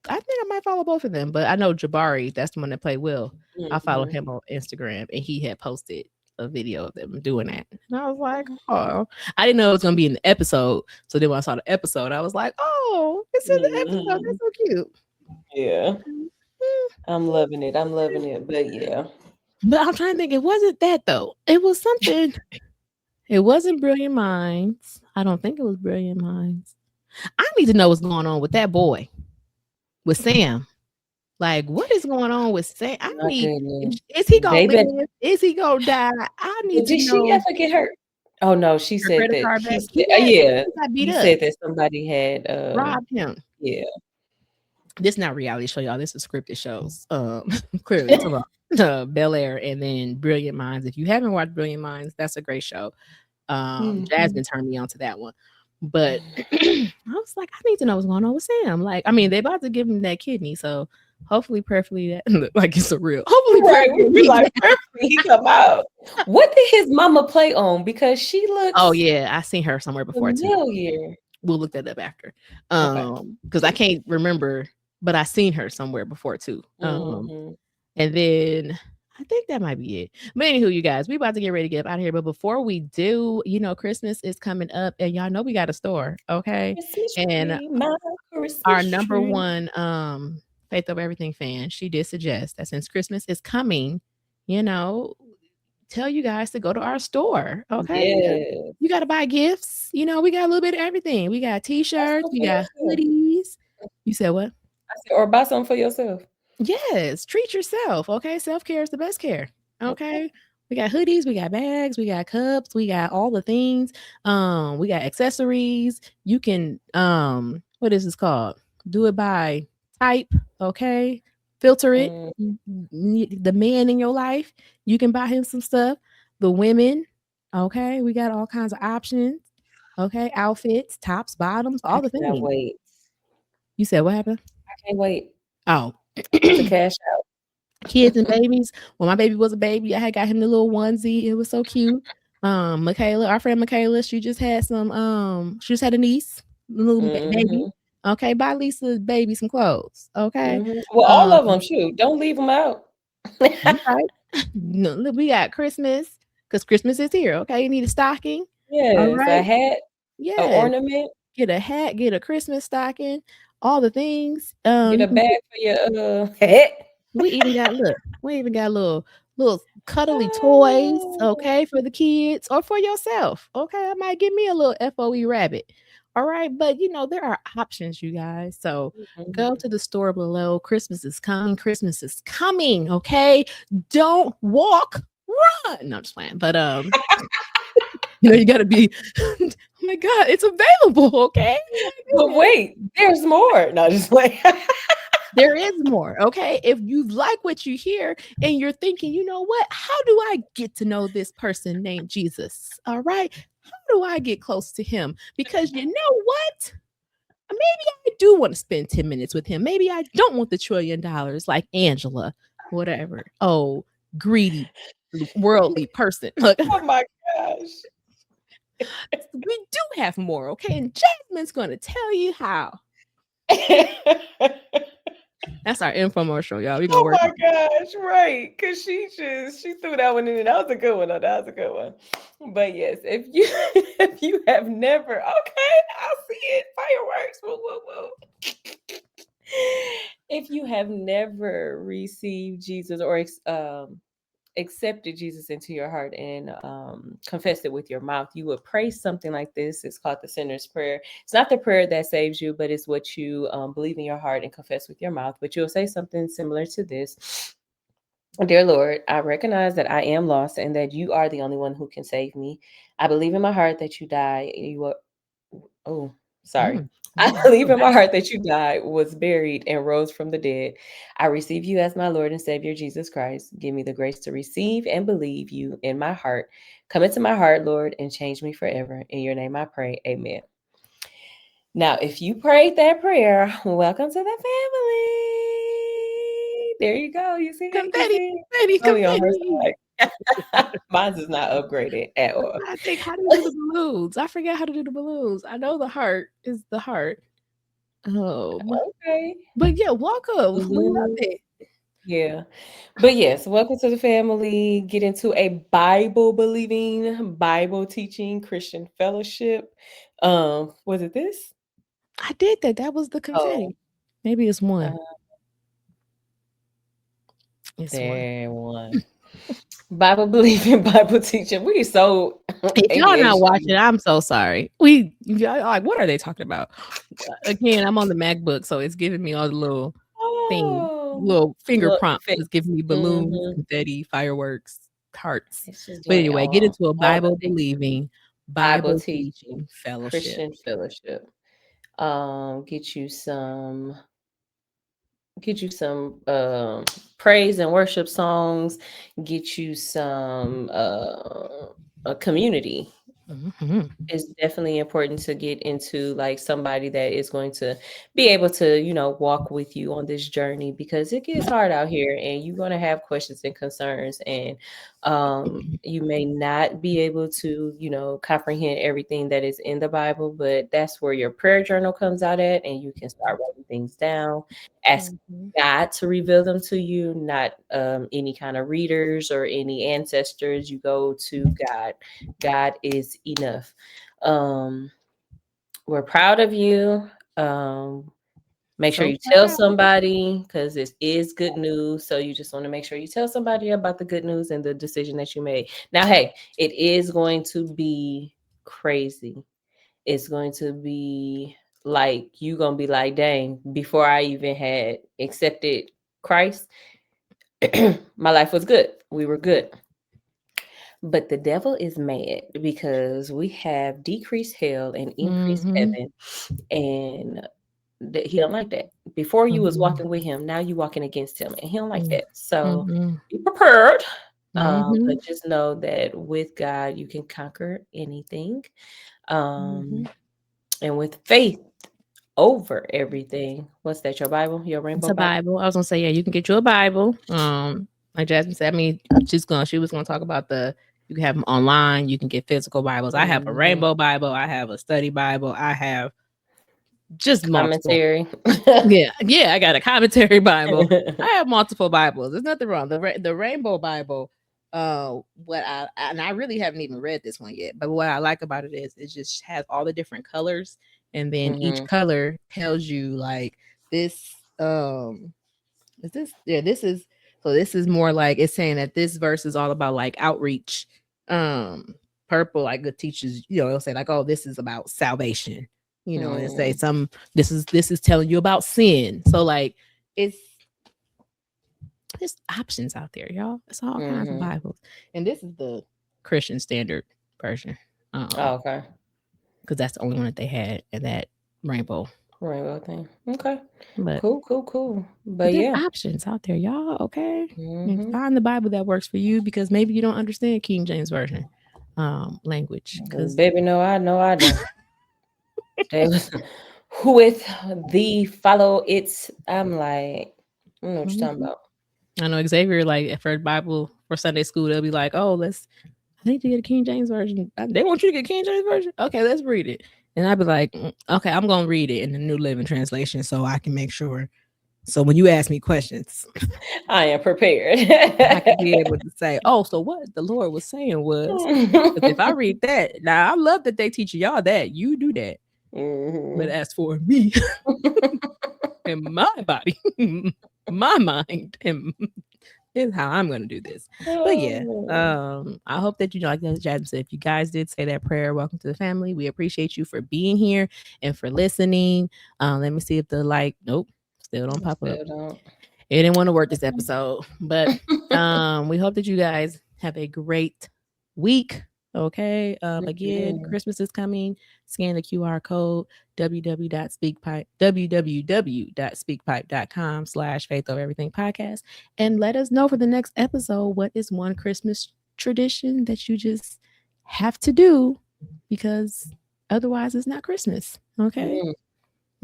I might follow both of them, but I know Jabari, that's the one that played Will. I followed him on Instagram, and he had posted a video of them doing that. And I was like, oh, I didn't know it was gonna be in the episode. So then when I saw the episode, I was like, oh, it's in the episode. That's so cute. Yeah. I'm loving it. But yeah. But I'm trying to think, it wasn't that though. It was something. It wasn't Brilliant Minds. I don't think it was Brilliant Minds. I need to know what's going on with that boy, with Sam. Like, what is going on with Sam? Is he gonna live? Is he gonna die? I need to know. Did she ever get hurt? Oh no, she said that. He said that somebody had robbed him. Yeah. This not reality show, y'all. This is scripted shows. Clearly, it's about Bel Air and then Brilliant Minds. If you haven't watched Brilliant Minds, that's a great show. Mhm. Jasmine turned me on to that one, but I was like, I need to know what's going on with Sam. Like, I mean, they about to give him that kidney, so hopefully, prayerfully, that like it's a real. Hopefully, Right, we prayerfully, be read like, that. "Perfectly, he come out." What did his mama play on? Because she Oh looks yeah, I seen her somewhere before too. familiar. We'll look that up after. Okay. Because I can't remember, but I seen her somewhere before too. Mhm. And then I think that might be it. But anywho, you guys, we about to get ready to get up out of here. But before we do, Christmas is coming up, and y'all know we got a store, okay? Christmas And tree, my our Christmas number tree. one Faith Over Everything fan, she did suggest that since Christmas is coming, you know, tell you guys to go to our store, okay? Because Yes. you got to buy gifts. We got a little bit of everything. We got Buy t-shirts, something we for got yourself. hoodies. You said what? I said, or buy something for yourself. Yes, treat yourself, okay? Self-care is the best care, Okay. okay? We got hoodies, we got bags, we got cups, we got all the things. We got accessories. You can what is this called? Do it by type, okay? Filter it. Mm, The man in your life, you can buy him some stuff. The women, okay? We got all kinds of options. Okay, outfits, tops, bottoms, I all the cannot things. wait. You said what happened? I can't wait Oh. to cash Kids and out. babies. When my baby was a baby, I had got him the little onesie. It was so cute. Michaela, our friend Michaela, she just had some. She just had a niece, little baby. Mhm. Okay, buy Lisa's baby some clothes. Okay. Mhm. Well, all Um, of them. Shoot, don't leave them out. you right. No, look, we got Christmas because Christmas is here. Okay, you need a stocking. All Yes, a right. hat, a Yes. ornament, Get a hat. Get a Christmas stocking. All the things. get You a can bag for your hat. we even got little cuddly toys, Oh. okay, for the kids or for yourself. Okay, I might give me a little FOE rabbit. All right, but there are options, you guys. So go Mhm. to the store below. Christmas is coming. Christmas is coming. Okay, don't walk, run. No, I'm just playing. But you got to be. Oh my God, it's available. Okay, oh my But goodness. wait, there's more. No, just like There is more, okay? If you like what you hear and you're thinking, you know what? How do I get to know this person named Jesus? All right. How do I get close to him? Because you know what? Maybe I do want to spend 10 minutes with him. Maybe I don't want the $1 trillion like Angela, whatever. Oh, greedy, worldly person. Look, oh my gosh. we do have more, okay? And Jasmine's going to tell you how. That's our infomercial, y'all. We're going to Oh work. my gosh, right. Cause she threw that one in and that was a good one. Though. That was a good one. But yes, if you if you have never okay, I see it. Fireworks. Woo, woo, woo. If you have never received Jesus or accepted Jesus into your heart and confessed it with your mouth, you would pray something like this. It's called the sinner's prayer. It's not the prayer that saves you, but it's what you believe in your heart and confess with your mouth. But you'll say something similar to this. Dear Lord, I recognize that I am lost and that you are the only one who can save me. I believe in my heart that you died. You are, oh, sorry. Mm, I mm, believe mm. in my heart that you died, was buried, and rose from the dead. I receive you as my Lord and Savior, Jesus Christ. Give me the grace to receive and believe you in my heart. Come into my heart, Lord, and change me forever. In your name I pray. Amen. Now, if you prayed that prayer, welcome to the family. There you go. You see it? You Confetti, see it? confetti, Only on her confetti. side. Mine is not upgraded at I'm all. trying to think, how do you do the balloons? I forget how to do the balloons. I know the heart is the heart. Okay. But yeah, welcome. We love Blue. it. Yeah. But yes, welcome to the family. Get into a Bible believing, Bible teaching Christian fellowship. Was it this? I did that. That was the Oh, confetti. Maybe it's one. uh, It's one. there one. Bible believing, Bible teaching. We so If y'all not watching, ADHD. I'm so sorry. Y'all like, what are they talking about? Again, I'm on the MacBook, so it's giving me all the little things, Oh, little finger look, prompts. fit. It's giving me balloons, Hmm. confetti, fireworks, hearts. It's just But doing it anyway, get into a all the Bible things. believing, Bible Bible teaching, teaching fellowship. Christian fellowship. Get you some. get you some praise and worship songs, get you some a community. Mm-hmm. It's definitely important to get into like somebody that is going to be able to, walk with you on this journey, because it gets hard out here and you're going to have questions and concerns, and you may not be able to, comprehend everything that is in the Bible, but that's where your prayer journal comes out at, and you can start writing things down. Ask Mm-hmm. God to reveal them to you, not any kind of readers or any ancestors. You go to God. God is enough. Um, we're proud of you. Make sure So you tell proud. somebody, because this is good news. So you just want to make sure you tell somebody about the good news and the decision that you made. Now, hey, it is going to be crazy. It's going to be like you gonna be like, dang, before I even had accepted Christ, my life was good. We were good. But the devil is mad because we have decreased hell and increased Mm-hmm. heaven, and he don't like that. Before you was Mm-hmm. walking with him, now you walking against him, and he don't like that. So Mm-hmm. be prepared. Mm-hmm. But just know that with God, you can conquer anything. Mm-hmm. Um, and with faith over everything. What's that? Your Bible? Your It's rainbow a Bible? Bible. I was gonna say, yeah, you can get you a Bible. Like Jasmine said, I mean, she was gonna talk about you can have them online. You can get physical Bibles. I have a Mhm. rainbow Bible. I have a study Bible. I have just multiple. Commentary. Yeah, yeah. I got a commentary Bible. I have multiple Bibles. There's nothing wrong. The rainbow Bible. What and I really haven't even read this one yet. But what I like about it is it just has all the different colors, and then each Mhm. color tells you like this. Is this? Yeah, this is. So this is more like it's saying that this verse is all about like outreach. Purple like good teachers, it'll say like, oh, this is about salvation, and it say Mm. this is telling you about sin. So like it's there's options out there, y'all. It's all kinds of Mhm. Bibles, and this is the Christian Standard version, Oh, okay. because that's the only one that they had in that rainbow. Rainbow thing. Okay. But Cool, cool, cool. but But there's yeah. options out there, y'all. Okay, and Mhm. find the Bible that works for you, because maybe you don't understand King James version language, because Baby, no, I don't. They was who with the follow it's. I'm like, I don't know what you're talking about. I know Xavier, like for Bible for Sunday school, they'll be like, "Oh, I need to get a King James version. They want you to get King James version. Okay, let's read it." And I'd be like, "Okay, I'm gonna read it in the New Living Translation so I can make sure. So when you ask me questions, I am prepared. I can be able to say, oh, so what the Lord was saying was." Because if I read that, now I love that they teach y'all that you do that, but Mhm. as for me and my body, my mind, and is how I'm gonna do this. But yeah, Oh. I hope that like Jasmine said, if you guys did say that prayer, welcome to the family. We appreciate you for being here and for listening. Let me see if the nope, still don't pop up. Still don't. It didn't want to work this episode, but we hope that you guys have a great week. Okay. Again, Mhm. Christmas is coming. Scan the QR code www.speakpipe.com/faith over everything podcast, and let us know for the next episode what is one Christmas tradition that you just have to do, because otherwise it's not Christmas. Okay. Mm.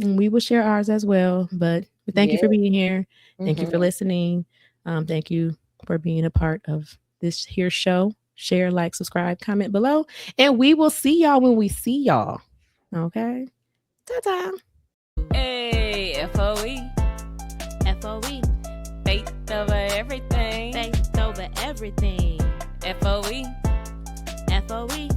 And we will share ours as well. But thank you Yeah. for being here. Thank you for Mhm. listening. Thank you for being a part of this here show. Share, like, subscribe, comment below. And we will see y'all when we see y'all. Okay. Ta-ta. Hey, FOE. FOE. Faith over everything. Faith over everything. FOE. FOE.